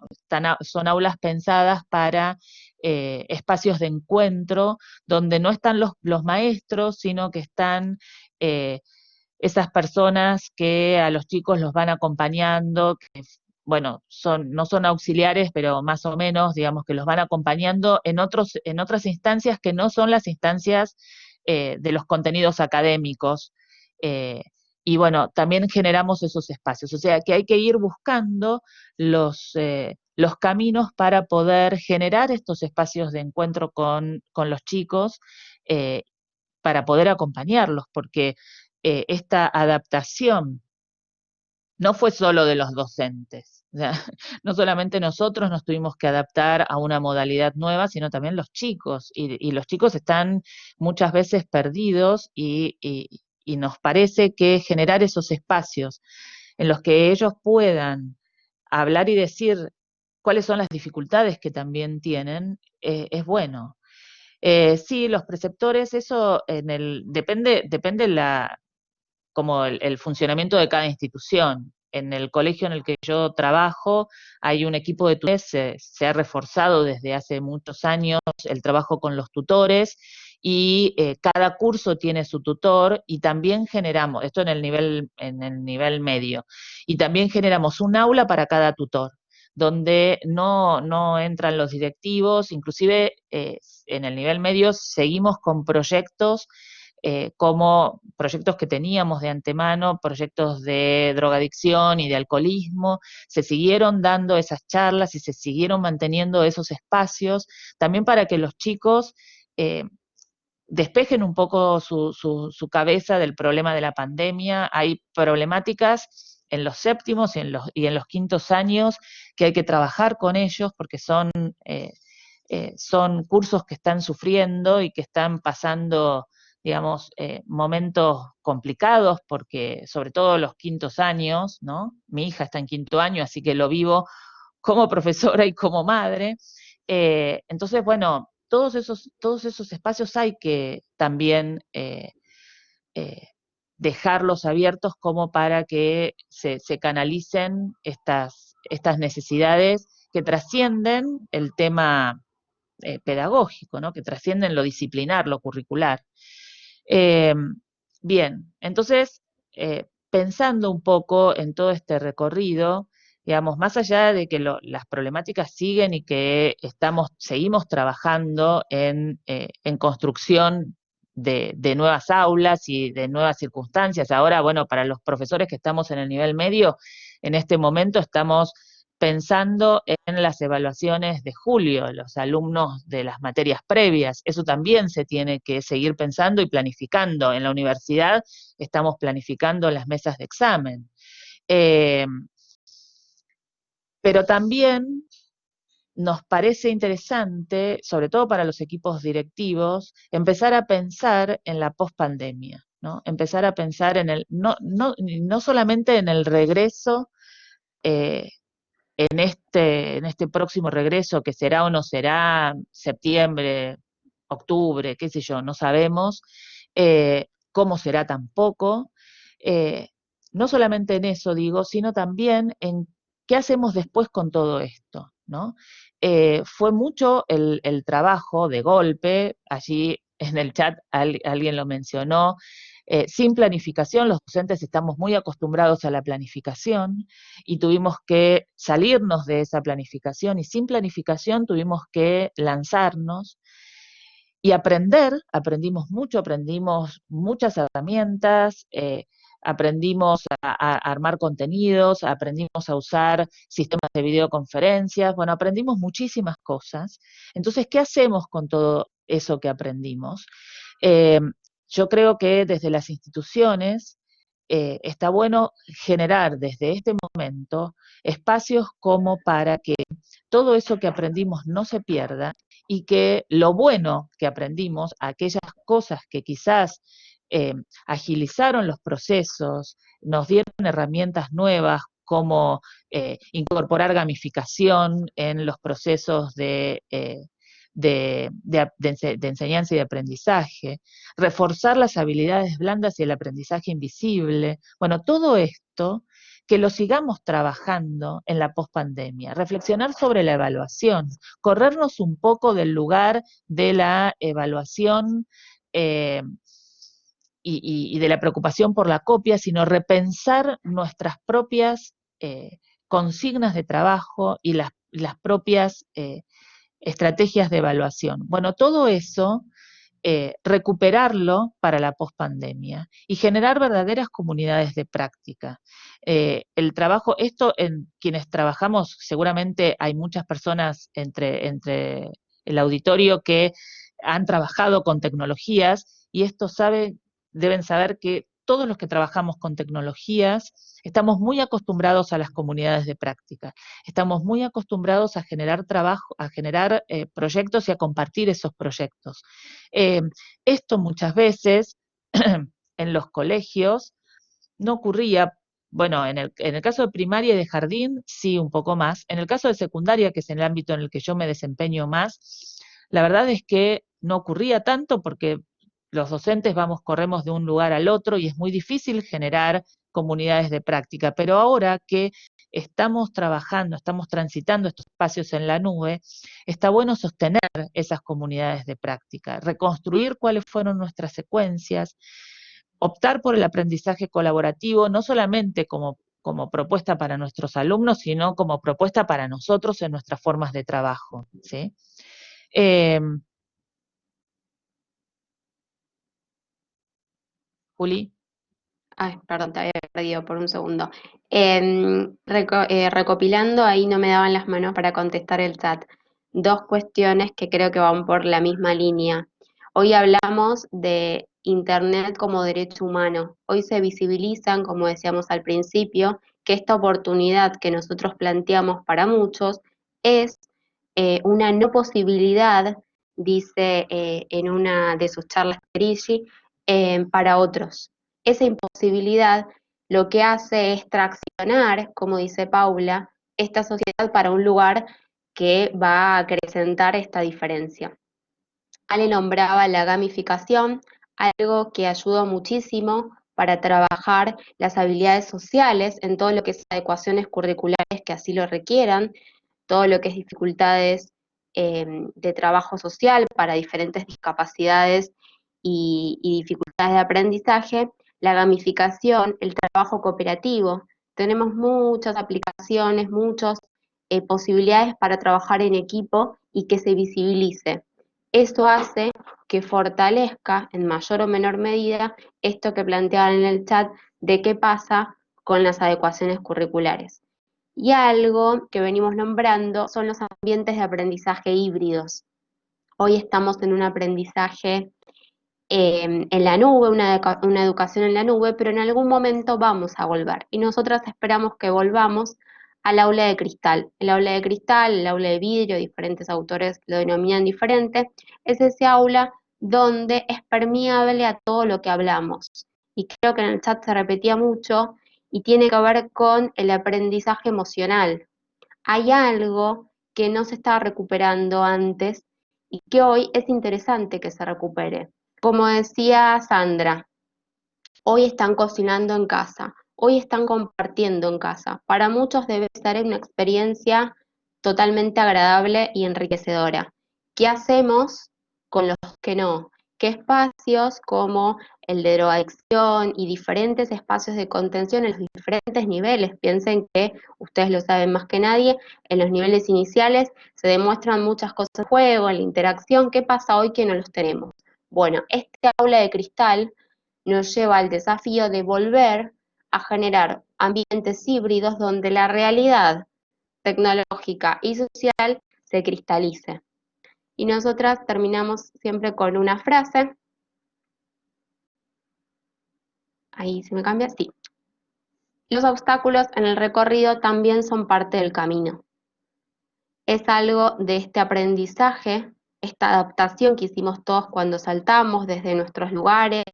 Son aulas pensadas para espacios de encuentro donde no están los maestros, sino que están esas personas que a los chicos los van acompañando, que bueno, no son auxiliares, pero más o menos, digamos, que los van acompañando en otras instancias que no son las instancias de los contenidos académicos. Y bueno, también generamos esos espacios. O sea, que hay que ir buscando los caminos para poder generar estos espacios de encuentro con los chicos, para poder acompañarlos, porque esta adaptación no fue solo de los docentes. O sea, no solamente nosotros nos tuvimos que adaptar a una modalidad nueva, sino también los chicos. Y los chicos están muchas veces perdidos y nos parece que generar esos espacios en los que ellos puedan hablar y decir cuáles son las dificultades que también tienen, es bueno. Sí, los preceptores, eso depende como el funcionamiento de cada institución. En el colegio en el que yo trabajo hay un equipo de tutores, se ha reforzado desde hace muchos años el trabajo con los tutores, y cada curso tiene su tutor, y también generamos, esto en el nivel medio, y también generamos un aula para cada tutor, donde no entran los directivos. Inclusive en el nivel medio seguimos con proyectos, como proyectos que teníamos de antemano, proyectos de drogadicción y de alcoholismo. Se siguieron dando esas charlas y se siguieron manteniendo esos espacios, también para que los chicos despejen un poco su cabeza del problema de la pandemia. Hay problemáticas en los séptimos y en los quintos años que hay que trabajar con ellos, porque son cursos que están sufriendo y que están pasando, digamos, momentos complicados, porque sobre todo los quintos años, ¿no? Mi hija está en quinto año, así que lo vivo como profesora y como madre. Entonces, bueno, todos esos espacios hay que también dejarlos abiertos como para que se canalicen estas necesidades que trascienden el tema pedagógico, ¿no? Que trascienden lo disciplinar, lo curricular. Bien, entonces, pensando un poco en todo este recorrido, digamos, más allá de que las problemáticas siguen y que seguimos trabajando en construcción de nuevas aulas y de nuevas circunstancias. Ahora, bueno, para los profesores que estamos en el nivel medio, en este momento estamos pensando en las evaluaciones de julio, los alumnos de las materias previas. Eso también se tiene que seguir pensando y planificando. En la universidad estamos planificando las mesas de examen. Pero también nos parece interesante, sobre todo para los equipos directivos, empezar a pensar en la pospandemia, ¿no? Empezar a pensar no solamente en el regreso, en este próximo regreso, que será o no será, septiembre, octubre, qué sé yo, no sabemos, cómo será tampoco, no solamente en eso digo, sino también en qué hacemos después con todo esto, ¿no? Fue mucho el trabajo de golpe, allí en el chat alguien lo mencionó, sin planificación. Los docentes estamos muy acostumbrados a la planificación y tuvimos que salirnos de esa planificación, y sin planificación tuvimos que lanzarnos y aprendimos mucho, aprendimos muchas herramientas, aprendimos a armar contenidos, aprendimos a usar sistemas de videoconferencias, bueno, aprendimos muchísimas cosas. Entonces, ¿qué hacemos con todo eso que aprendimos? Yo creo que desde las instituciones está bueno generar desde este momento espacios como para que todo eso que aprendimos no se pierda, y que lo bueno que aprendimos, aquellas cosas que quizás agilizaron los procesos, nos dieron herramientas nuevas como incorporar gamificación en los procesos de enseñanza y de aprendizaje, reforzar las habilidades blandas y el aprendizaje invisible. Bueno, todo esto que lo sigamos trabajando en la pospandemia, reflexionar sobre la evaluación, corrernos un poco del lugar de la evaluación y de la preocupación por la copia, sino repensar nuestras propias consignas de trabajo y las propias estrategias de evaluación. Bueno, todo eso, recuperarlo para la pospandemia y generar verdaderas comunidades de práctica. El trabajo, esto en quienes trabajamos, seguramente hay muchas personas entre el auditorio que han trabajado con tecnologías, y esto deben saber que todos los que trabajamos con tecnologías estamos muy acostumbrados a las comunidades de práctica, estamos muy acostumbrados a generar trabajo, a generar proyectos y a compartir esos proyectos. Esto muchas veces en los colegios no ocurría. Bueno, en el caso de primaria y de jardín, sí, un poco más. En el caso de secundaria, que es el ámbito en el que yo me desempeño más, la verdad es que no ocurría tanto, porque los docentes corremos de un lugar al otro y es muy difícil generar comunidades de práctica. Pero ahora que estamos trabajando, estamos transitando estos espacios en la nube, está bueno sostener esas comunidades de práctica, reconstruir cuáles fueron nuestras secuencias, optar por el aprendizaje colaborativo, no solamente como propuesta para nuestros alumnos, sino como propuesta para nosotros en nuestras formas de trabajo, ¿sí? Juli. Ay, perdón, te había perdido por un segundo. Recopilando, ahí no me daban las manos para contestar el chat. Dos cuestiones que creo que van por la misma línea. Hoy hablamos de Internet como derecho humano. Hoy se visibilizan, como decíamos al principio, que esta oportunidad que nosotros planteamos para muchos es una no posibilidad, dice en una de sus charlas Perigi, para otros. Esa imposibilidad lo que hace es traccionar, como dice Paula, esta sociedad para un lugar que va a acrecentar esta diferencia. Ale nombraba la gamificación, algo que ayudó muchísimo para trabajar las habilidades sociales en todo lo que es adecuaciones curriculares que así lo requieran, todo lo que es dificultades de trabajo social para diferentes discapacidades y dificultades de aprendizaje, la gamificación, el trabajo cooperativo. Tenemos muchas aplicaciones, muchas posibilidades para trabajar en equipo y que se visibilice. Eso hace que fortalezca en mayor o menor medida esto que planteaban en el chat de qué pasa con las adecuaciones curriculares. Y algo que venimos nombrando son los ambientes de aprendizaje híbridos. Hoy estamos en un aprendizaje en la nube, una educación en la nube, pero en algún momento vamos a volver. Y nosotras esperamos que volvamos al aula de cristal. El aula de cristal, el aula de vidrio, diferentes autores lo denominan diferente, es ese aula donde es permeable a todo lo que hablamos. Y creo que en el chat se repetía mucho y tiene que ver con el aprendizaje emocional. Hay algo que no se estaba recuperando antes y que hoy es interesante que se recupere. Como decía Sandra, hoy están cocinando en casa, hoy están compartiendo en casa. Para muchos debe ser una experiencia totalmente agradable y enriquecedora. ¿Qué hacemos con los que no? ¿Qué espacios como el de drogadicción y diferentes espacios de contención en los diferentes niveles? Piensen que ustedes lo saben más que nadie, en los niveles iniciales se demuestran muchas cosas de juego, en la interacción. ¿Qué pasa hoy que no los tenemos? Bueno, este aula de cristal nos lleva al desafío de volver a generar ambientes híbridos donde la realidad tecnológica y social se cristalice. Y nosotras terminamos siempre con una frase. Ahí se me cambia, sí. Los obstáculos en el recorrido también son parte del camino. Es algo de este aprendizaje, esta adaptación que hicimos todos cuando saltamos desde nuestros lugares,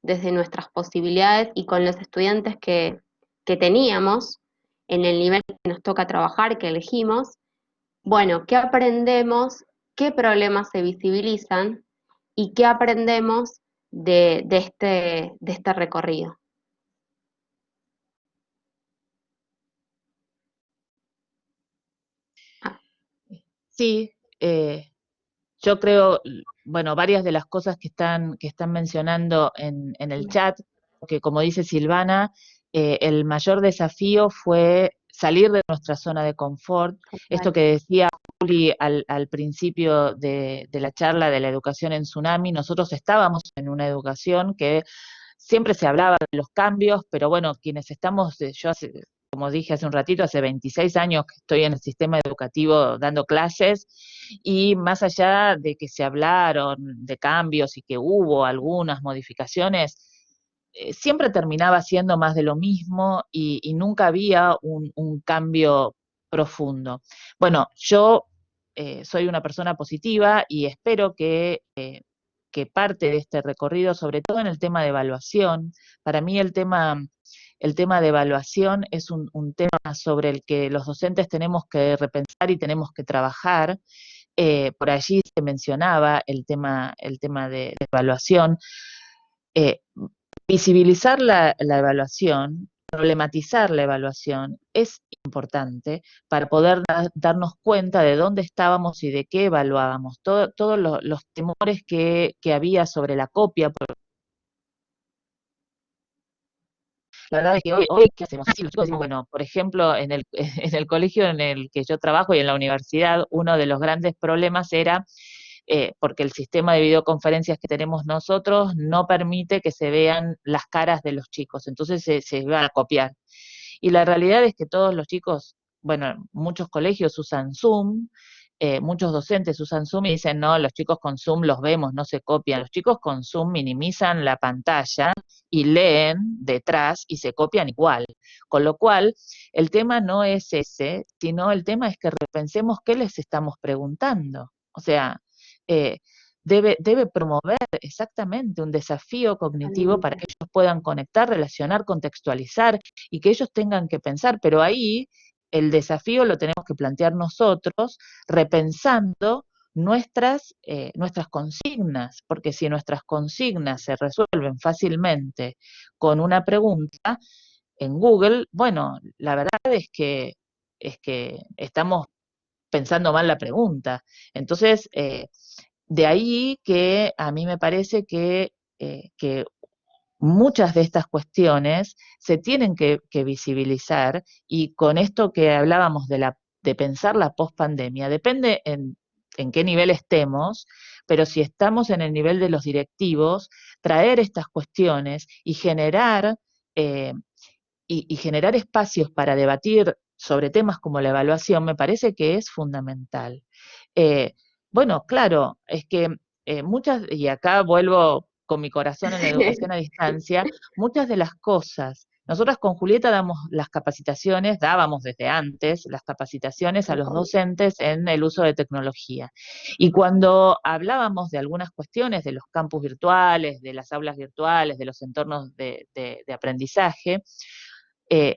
desde nuestras posibilidades y con los estudiantes que teníamos en el nivel que nos toca trabajar, que elegimos. Bueno, ¿qué aprendemos? ¿Qué problemas se visibilizan? ¿Y qué aprendemos de este recorrido? Sí, yo creo, bueno, varias de las cosas que están mencionando en el chat, que como dice Silvana, el mayor desafío fue salir de nuestra zona de confort. Esto que decía Juli al principio de la charla de la educación en tsunami, nosotros estábamos en una educación que siempre se hablaba de los cambios, pero bueno, quienes estamos, como dije hace un ratito, hace 26 años que estoy en el sistema educativo dando clases, y más allá de que se hablaron de cambios y que hubo algunas modificaciones, siempre terminaba siendo más de lo mismo y nunca había un cambio profundo. Bueno, yo soy una persona positiva y espero que parte de este recorrido, sobre todo en el tema de evaluación, para mí el tema de evaluación es un tema sobre el que los docentes tenemos que repensar y tenemos que trabajar. Por allí se mencionaba el tema de evaluación. Eh, Visibilizar la evaluación, problematizar la evaluación es importante para poder darnos cuenta de dónde estábamos y de qué evaluábamos. Todos los temores que había sobre la copia. La verdad es que hoy ¿qué hacemos? Sí, los chicos decimos, bueno, por ejemplo, en el, en el colegio en el que yo trabajo y en la universidad, uno de los grandes problemas era porque el sistema de videoconferencias que tenemos nosotros no permite que se vean las caras de los chicos, entonces se va a copiar. Y la realidad es que todos los chicos, bueno, muchos colegios usan Zoom, muchos docentes usan Zoom y dicen, no, los chicos con Zoom los vemos, no se copian. Los chicos con Zoom minimizan la pantalla y leen detrás y se copian igual. Con lo cual, el tema no es ese, sino el tema es que repensemos qué les estamos preguntando. O sea, eh, debe promover exactamente un desafío cognitivo para que ellos puedan conectar, relacionar, contextualizar y que ellos tengan que pensar, pero ahí el desafío lo tenemos que plantear nosotros, repensando nuestras consignas, porque si nuestras consignas se resuelven fácilmente con una pregunta en Google, bueno, la verdad es que estamos pensando mal la pregunta. Entonces, de ahí que a mí me parece que muchas de estas cuestiones se tienen que visibilizar, y con esto que hablábamos de pensar la pospandemia, depende en qué nivel estemos, pero si estamos en el nivel de los directivos, traer estas cuestiones eh, y generar espacios para debatir sobre temas como la evaluación me parece que es fundamental. Eh, bueno, claro, es que y acá vuelvo con mi corazón en la educación a distancia, muchas de las cosas, nosotras con Julieta dábamos desde antes las capacitaciones a los docentes en el uso de tecnología. Y cuando hablábamos de algunas cuestiones de los campus virtuales, de las aulas virtuales, de los entornos de aprendizaje,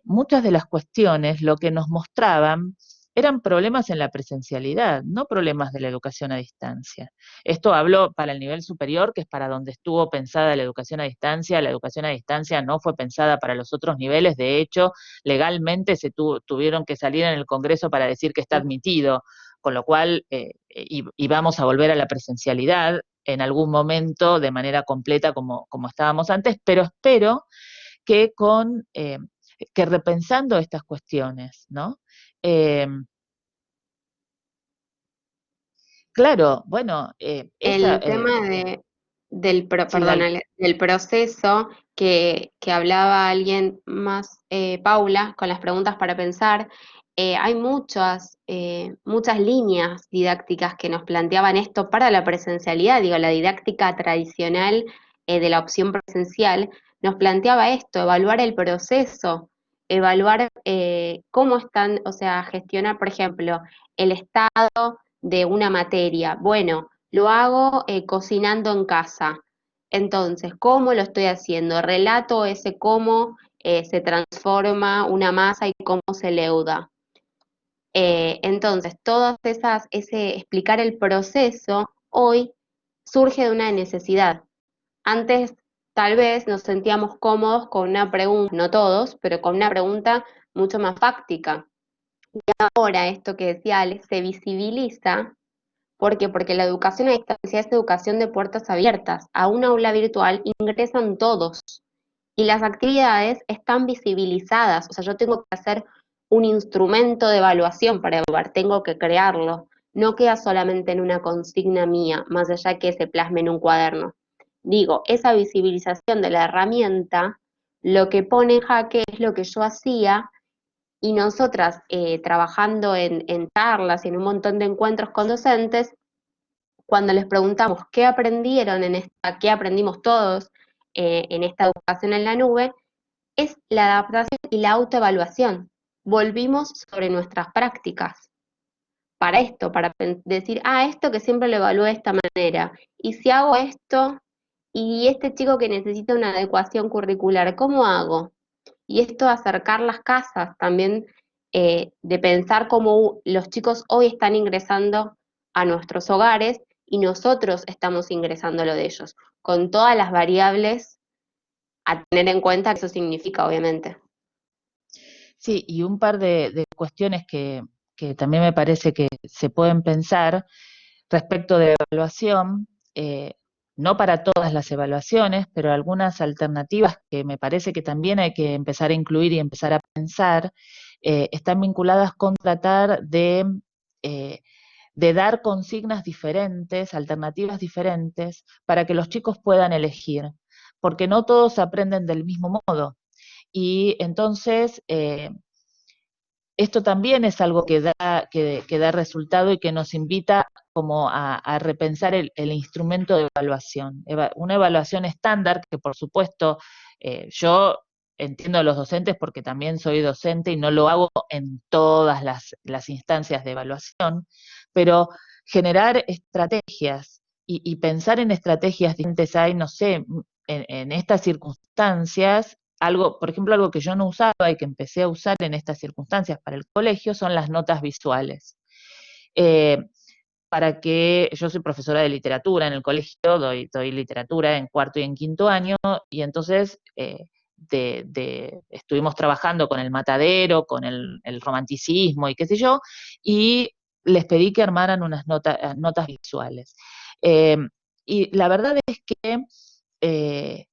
muchas de las cuestiones lo que nos mostraban eran problemas en la presencialidad, no problemas de la educación a distancia. Esto hablo para el nivel superior, que es para donde estuvo pensada la educación a distancia. La educación a distancia no fue pensada para los otros niveles. De hecho, legalmente tuvieron que salir en el Congreso para decir que está admitido, con lo cual y vamos a volver a la presencialidad en algún momento de manera completa como estábamos antes, pero espero que que repensando estas cuestiones, ¿no? Eh, claro, bueno, El tema sí, dale. del proceso que hablaba alguien más, Paula, con las preguntas para pensar, hay muchas líneas didácticas que nos planteaban esto para la presencialidad. Digo, la didáctica tradicional de la opción presencial nos planteaba esto: evaluar el proceso, evaluar cómo están, o sea, gestionar, por ejemplo, el estado de una materia. Bueno, lo hago cocinando en casa. Entonces, ¿cómo lo estoy haciendo? Relato ese cómo se transforma una masa y cómo se leuda. Entonces, explicar el proceso hoy surge de una necesidad. Antes tal vez nos sentíamos cómodos con una pregunta, no todos, pero con una pregunta mucho más fáctica. Y ahora esto que decía Alex se visibiliza. ¿Por qué? Porque la educación a distancia es educación de puertas abiertas. A un aula virtual ingresan todos y las actividades están visibilizadas. O sea, yo tengo que hacer un instrumento de evaluación para evaluar, tengo que crearlo. No queda solamente en una consigna mía, más allá que se plasme en un cuaderno. Digo, esa visibilización de la herramienta lo que pone en jaque es lo que yo hacía, y nosotras trabajando en charlas y en un montón de encuentros con docentes, cuando les preguntamos qué aprendieron qué aprendimos todos en esta educación en la nube, es la adaptación y la autoevaluación. Volvimos sobre nuestras prácticas para esto, para decir, esto que siempre lo evalué de esta manera, y si hago esto, y este chico que necesita una adecuación curricular, ¿cómo hago? Y esto de acercar las casas también, de pensar cómo los chicos hoy están ingresando a nuestros hogares y nosotros estamos ingresando a lo de ellos, con todas las variables a tener en cuenta que eso significa, obviamente. Sí, y un par de cuestiones que también me parece que se pueden pensar respecto de evaluación, no para todas las evaluaciones, pero algunas alternativas que me parece que también hay que empezar a incluir y empezar a pensar, están vinculadas con tratar eh, de dar consignas diferentes, alternativas diferentes, para que los chicos puedan elegir, porque no todos aprenden del mismo modo. Y entonces, esto también es algo que da resultado y que nos invita como a repensar el instrumento de evaluación. Una evaluación estándar que, por supuesto, yo entiendo a los docentes porque también soy docente y no lo hago en todas las instancias de evaluación, pero generar estrategias y pensar en estrategias diferentes hay, no sé, en estas circunstancias, por ejemplo, algo que yo no usaba y que empecé a usar en estas circunstancias para el colegio son las notas visuales. Eh, para que, yo soy profesora de literatura en el colegio, doy literatura en cuarto y en quinto año, y entonces estuvimos trabajando con el matadero, con el romanticismo y qué sé yo, y les pedí que armaran unas notas visuales. Eh, y la verdad eh,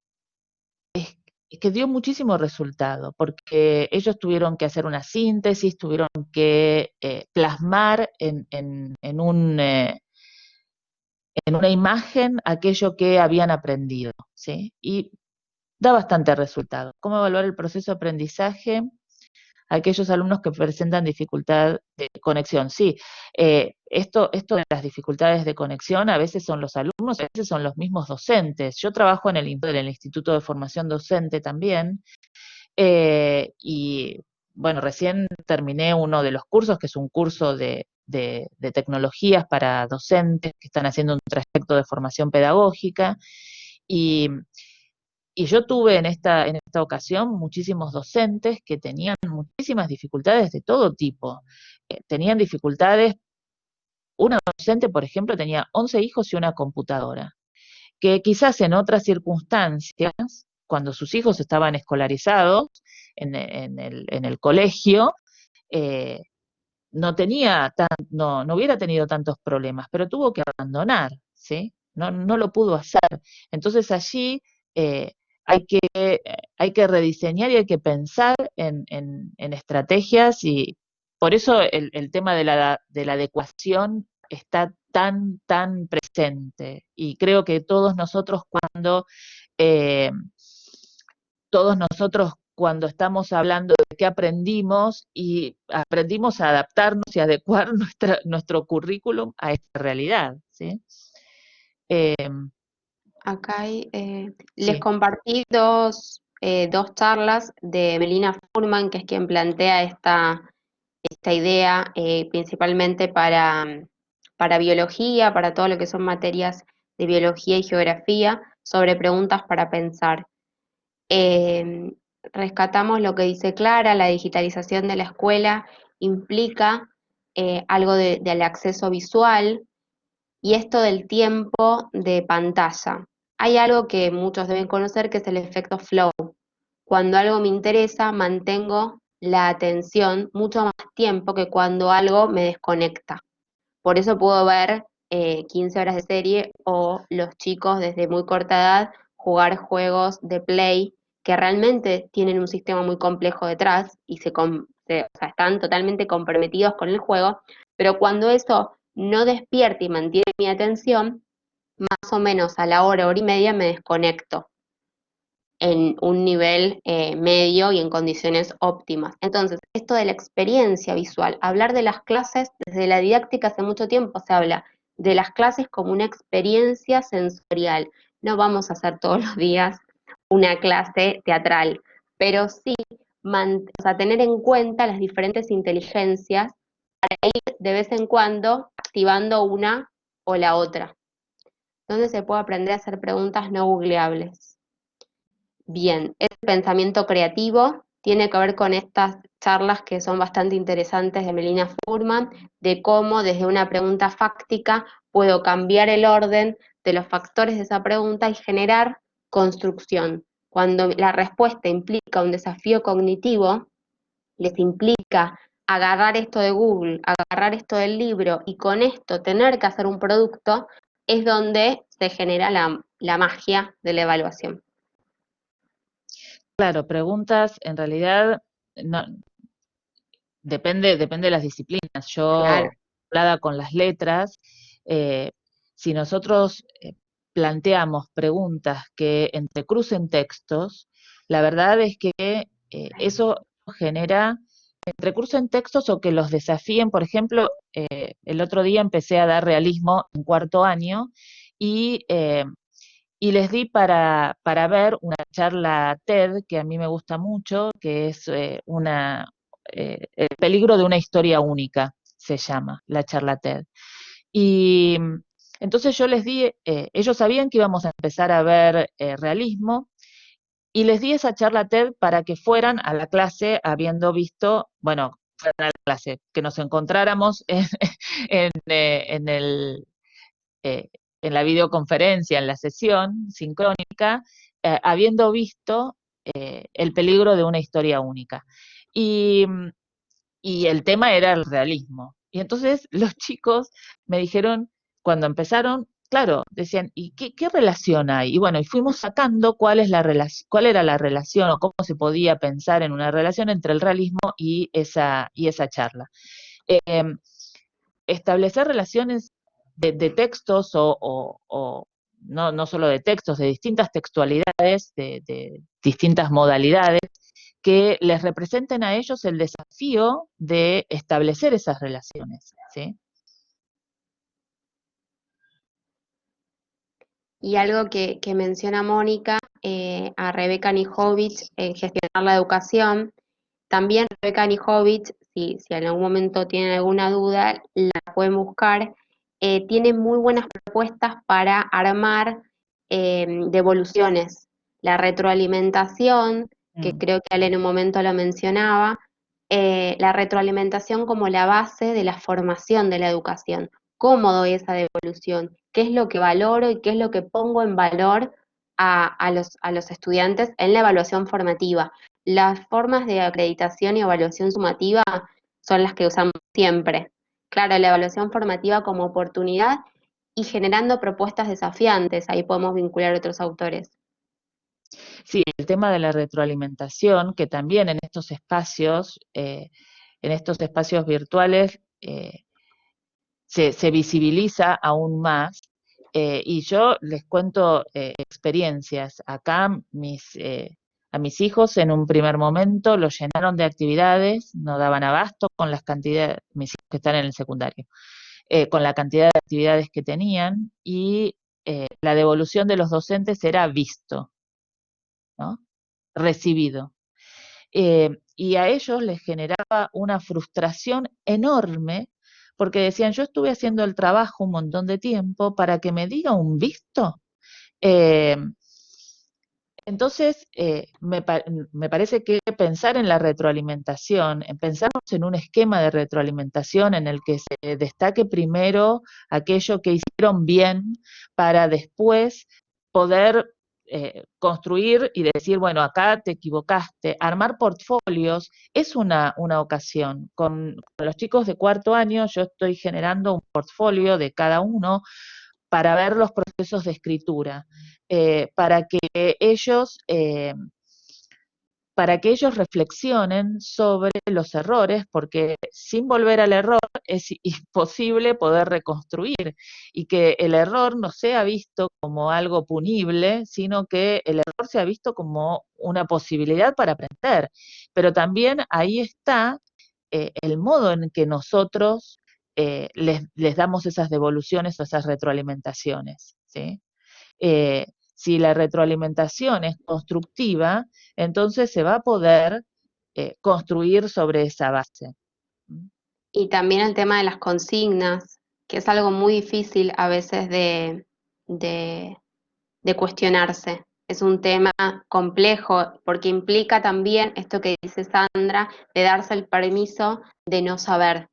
es que dio muchísimo resultado, porque ellos tuvieron que hacer una síntesis, tuvieron que plasmar en una imagen aquello que habían aprendido, ¿sí? Y da bastante resultado. ¿Cómo evaluar el proceso de aprendizaje? Aquellos alumnos que presentan dificultad de conexión. Sí, esto de las dificultades de conexión a veces son los alumnos, a veces son los mismos docentes. Yo trabajo en el Instituto de Formación Docente también, y bueno, recién terminé uno de los cursos, que es un curso de tecnologías para docentes que están haciendo un trayecto de formación pedagógica, y yo tuve en esta ocasión muchísimos docentes que tenían muchísimas dificultades de todo tipo. Tenían dificultades, una docente, por ejemplo, tenía 11 hijos y una computadora, que quizás en otras circunstancias, cuando sus hijos estaban escolarizados en el colegio, eh, no hubiera tenido tantos problemas, pero tuvo que abandonar, ¿sí? No lo pudo hacer. Entonces allí eh, hay que rediseñar y hay que pensar en estrategias, y por eso el tema de la adecuación está tan presente. Y creo que eh, todos nosotros cuando estamos hablando de qué aprendimos, y aprendimos a adaptarnos y adecuar nuestro currículum a esta realidad, ¿sí? Eh, Acá les sí, compartí dos charlas de Melina Furman, que es quien plantea esta idea principalmente para biología, para todo lo que son materias de biología y geografía, sobre preguntas para pensar. Eh, Rescatamos lo que dice Clara: la digitalización de la escuela implica algo del acceso visual y esto del tiempo de pantalla. Hay algo que muchos deben conocer, que es el efecto flow. Cuando algo me interesa, mantengo la atención mucho más tiempo que cuando algo me desconecta. Por eso puedo ver 15 horas de serie, o los chicos desde muy corta edad jugar juegos de Play que realmente tienen un sistema muy complejo detrás y o sea, están totalmente comprometidos con el juego, pero cuando eso no despierta y mantiene mi atención, más o menos a la hora y media me desconecto en un nivel medio y en condiciones óptimas. Entonces, esto de la experiencia visual, hablar de las clases, desde la didáctica hace mucho tiempo se habla de las clases como una experiencia sensorial. No vamos a hacer todos los días una clase teatral, pero sí o sea, tener en cuenta las diferentes inteligencias de vez en cuando activando una o la otra, donde se puede aprender a hacer preguntas no googleables. Bien, el pensamiento creativo tiene que ver con estas charlas que son bastante interesantes de Melina Furman, de cómo desde una pregunta fáctica puedo cambiar el orden de los factores de esa pregunta y generar construcción. Cuando la respuesta implica un desafío cognitivo, les implica agarrar esto de Google, agarrar esto del libro y con esto tener que hacer un producto, es donde se genera la magia de la evaluación. claro, preguntas en realidad no, depende de las disciplinas. Claro. Yo, hablada con las letras, eh, si nosotros planteamos preguntas que entrecrucen textos, la verdad es que eso genera entrecrucen textos o que los desafíen. Por ejemplo, el otro día empecé a dar realismo en cuarto año, y les di para ver una charla TED que a mí me gusta mucho, que es El peligro de una historia única, se llama la charla TED. Y entonces yo les di, ellos sabían que íbamos a empezar a ver realismo, y les di esa charla TED para que fueran a la clase habiendo visto, bueno, fuera de la clase, que nos encontráramos en el, en la videoconferencia, en la sesión sincrónica, habiendo visto el peligro de una historia única. Y, y el tema era el realismo. Y entonces los chicos me dijeron, cuando empezaron, claro, decían, ¿y qué relación hay? Y bueno, y fuimos sacando cuál era la relación o cómo se podía pensar en una relación entre el realismo y esa charla. Eh, Establecer relaciones de textos o no solo de textos, de distintas textualidades, de distintas modalidades, que les representen a ellos el desafío de establecer esas relaciones, ¿sí? Y algo que menciona Mónica, a Rebeca Nijovic en gestionar la educación, también Rebeca Nijovic, si en algún momento tienen alguna duda, la pueden buscar, tiene muy buenas propuestas para armar devoluciones. La retroalimentación, que creo que Ale en un momento lo mencionaba, la retroalimentación como la base de la formación de la educación. ¿Cómo doy esa devolución? ¿Qué es lo que valoro y qué es lo que pongo en valor a los estudiantes en la evaluación formativa? Las formas de acreditación y evaluación sumativa son las que usamos siempre. Claro, la evaluación formativa como oportunidad y generando propuestas desafiantes, ahí podemos vincular otros autores. Sí, el tema de la retroalimentación, que también en estos espacios virtuales, se visibiliza aún más. Y yo les cuento experiencias. Acá a mis hijos en un primer momento los llenaron de actividades, no daban abasto con las cantidades, mis hijos que están en el secundario, con la cantidad de actividades que tenían, y la devolución de los docentes era visto, ¿no? Recibido. Y a ellos les generaba una frustración enorme porque decían, yo estuve haciendo el trabajo un montón de tiempo para que me diga un visto. Eh, entonces, me parece que pensar en la retroalimentación, en pensarnos en un esquema de retroalimentación en el que se destaque primero aquello que hicieron bien para después poder construir y decir, bueno, acá te equivocaste. Armar portfolios es una ocasión. Con los chicos de cuarto año yo estoy generando un portfolio de cada uno para ver los procesos de escritura, para que ellos reflexionen sobre los errores, porque sin volver al error es imposible poder reconstruir, y que el error no sea visto como algo punible, sino que el error sea visto como una posibilidad para aprender. Pero también ahí está el modo en que nosotros les damos esas devoluciones o esas retroalimentaciones, ¿sí? Si la retroalimentación es constructiva, entonces se va a poder construir sobre esa base. Y también el tema de las consignas, que es algo muy difícil a veces de cuestionarse. Es un tema complejo porque implica también esto que dice Sandra, de darse el permiso de no saber.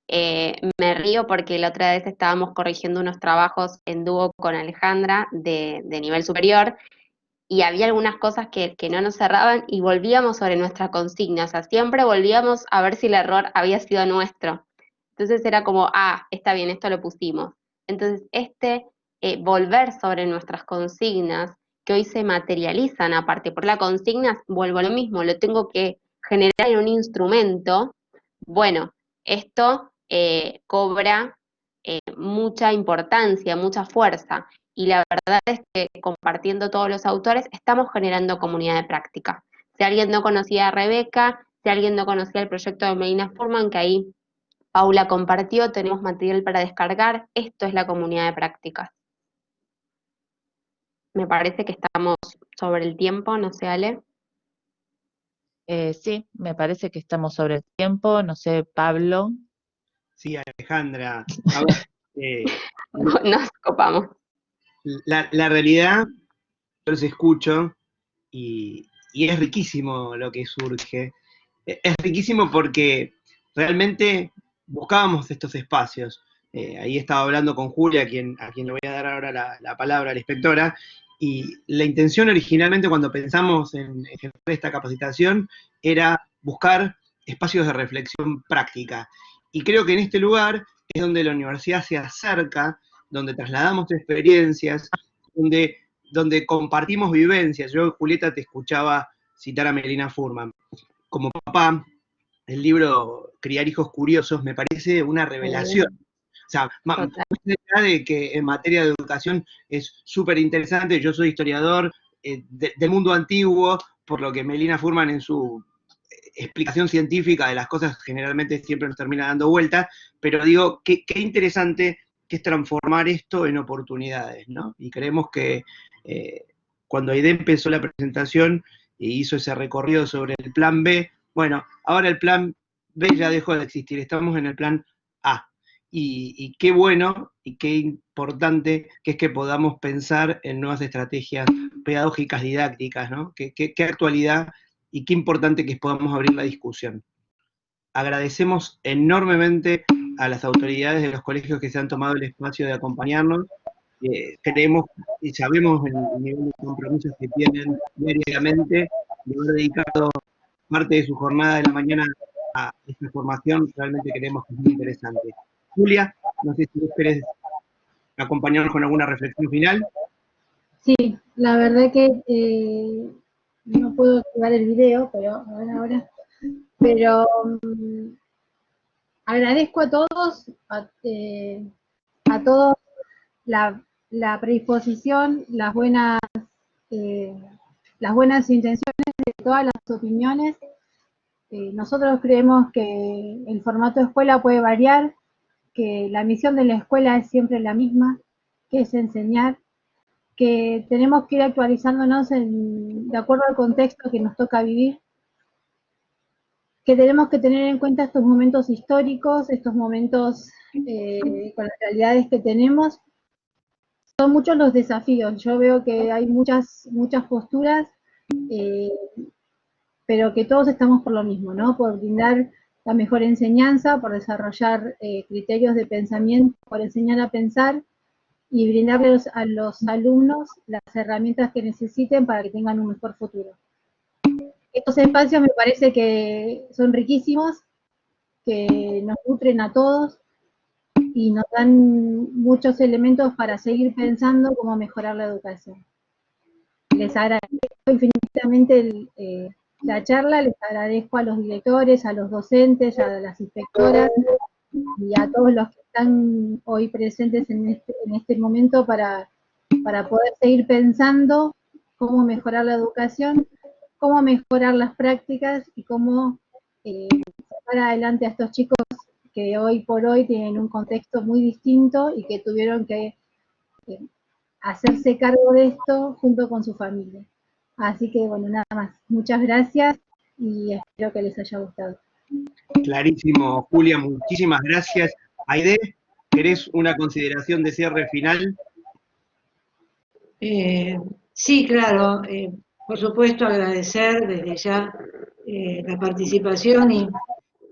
Me río porque la otra vez estábamos corrigiendo unos trabajos en dúo con Alejandra de nivel superior y había algunas cosas que no nos cerraban y volvíamos sobre nuestra consigna, o sea, siempre volvíamos a ver si el error había sido nuestro. Entonces era como, está bien, esto lo pusimos. Entonces, volver sobre nuestras consignas, que hoy se materializan aparte, por la consigna, vuelvo a lo mismo, lo tengo que generar en un instrumento. Bueno, esto cobra mucha importancia, mucha fuerza. Y la verdad es que compartiendo todos los autores, estamos generando comunidad de práctica. Si alguien no conocía a Rebeca, si alguien no conocía el proyecto de Melina Furman, que ahí Paula compartió, tenemos material para descargar, esto es la comunidad de prácticas. Me parece que estamos sobre el tiempo, no sé, Ale. Sí, me parece que estamos sobre el tiempo, no sé, Pablo. Sí, Alejandra. A ver, Nos copamos. la realidad, yo los escucho y es riquísimo lo que surge. Es riquísimo porque realmente buscábamos estos espacios. Ahí estaba hablando con Julia, a quien le voy a dar ahora la palabra a la inspectora, y la intención originalmente cuando pensamos en generar esta capacitación era buscar espacios de reflexión práctica. Y creo que en este lugar es donde la universidad se acerca, donde trasladamos experiencias, donde compartimos vivencias. Yo, Julieta, te escuchaba citar a Melina Furman. Como papá, el libro Criar hijos curiosos me parece una revelación. O sea, más allá de que en materia de educación es súper interesante, yo soy historiador del mundo antiguo, por lo que Melina Furman en su explicación científica de las cosas generalmente siempre nos termina dando vueltas, pero digo, qué interesante que es transformar esto en oportunidades, ¿no? Y creemos que cuando Aide empezó la presentación e hizo ese recorrido sobre el plan B, bueno, ahora el plan B ya dejó de existir, estamos en el plan A. Y qué bueno y qué importante que es que podamos pensar en nuevas estrategias pedagógicas didácticas, ¿no? Qué actualidad y qué importante que podamos abrir la discusión. Agradecemos enormemente a las autoridades de los colegios que se han tomado el espacio de acompañarnos. Creemos y sabemos el nivel de compromisos que tienen diariamente y haber dedicado parte de su jornada de la mañana a esta formación, realmente creemos que es muy interesante. Julia, no sé si vos querés acompañarnos con alguna reflexión final. Sí, la verdad que no puedo activar el video, pero ahora. Pero agradezco a todos, a todos la predisposición, las buenas intenciones de todas las opiniones. Nosotros creemos que el formato de escuela puede variar, que la misión de la escuela es siempre la misma, que es enseñar, que tenemos que ir actualizándonos de acuerdo al contexto que nos toca vivir, que tenemos que tener en cuenta estos momentos históricos, estos momentos con las realidades que tenemos. Son muchos los desafíos, yo veo que hay muchas posturas, pero que todos estamos por lo mismo, ¿no? Por brindar la mejor enseñanza, por desarrollar criterios de pensamiento, por enseñar a pensar y brindarles a los alumnos las herramientas que necesiten para que tengan un mejor futuro. Estos espacios me parece que son riquísimos, que nos nutren a todos y nos dan muchos elementos para seguir pensando cómo mejorar la educación. Les agradezco infinitamente la charla, les agradezco a los directores, a los docentes, a las inspectoras y a todos los que están hoy presentes en este momento para poder seguir pensando cómo mejorar la educación, cómo mejorar las prácticas y cómo sacar adelante a estos chicos que hoy por hoy tienen un contexto muy distinto y que tuvieron que hacerse cargo de esto junto con su familia. Así que bueno, nada más. Muchas gracias y espero que les haya gustado. Clarísimo, Julia, muchísimas gracias. Aide, ¿querés una consideración de cierre final? Sí, claro. Por supuesto, agradecer desde ya la participación y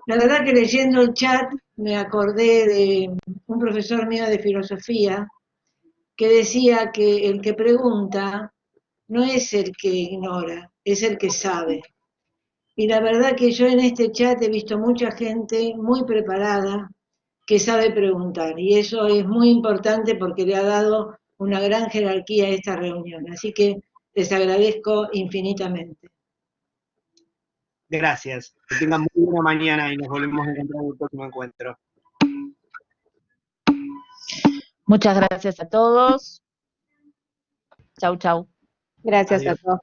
la verdad que leyendo el chat me acordé de un profesor mío de filosofía que decía que el que pregunta no es el que ignora, es el que sabe. Y la verdad que yo en este chat he visto mucha gente muy preparada que sabe preguntar y eso es muy importante porque le ha dado una gran jerarquía a esta reunión. Así que les agradezco infinitamente. Gracias. Que tengan muy buena mañana y nos volvemos a encontrar en el próximo encuentro. Muchas gracias a todos. Chau, chau. Gracias Adiós. a todos.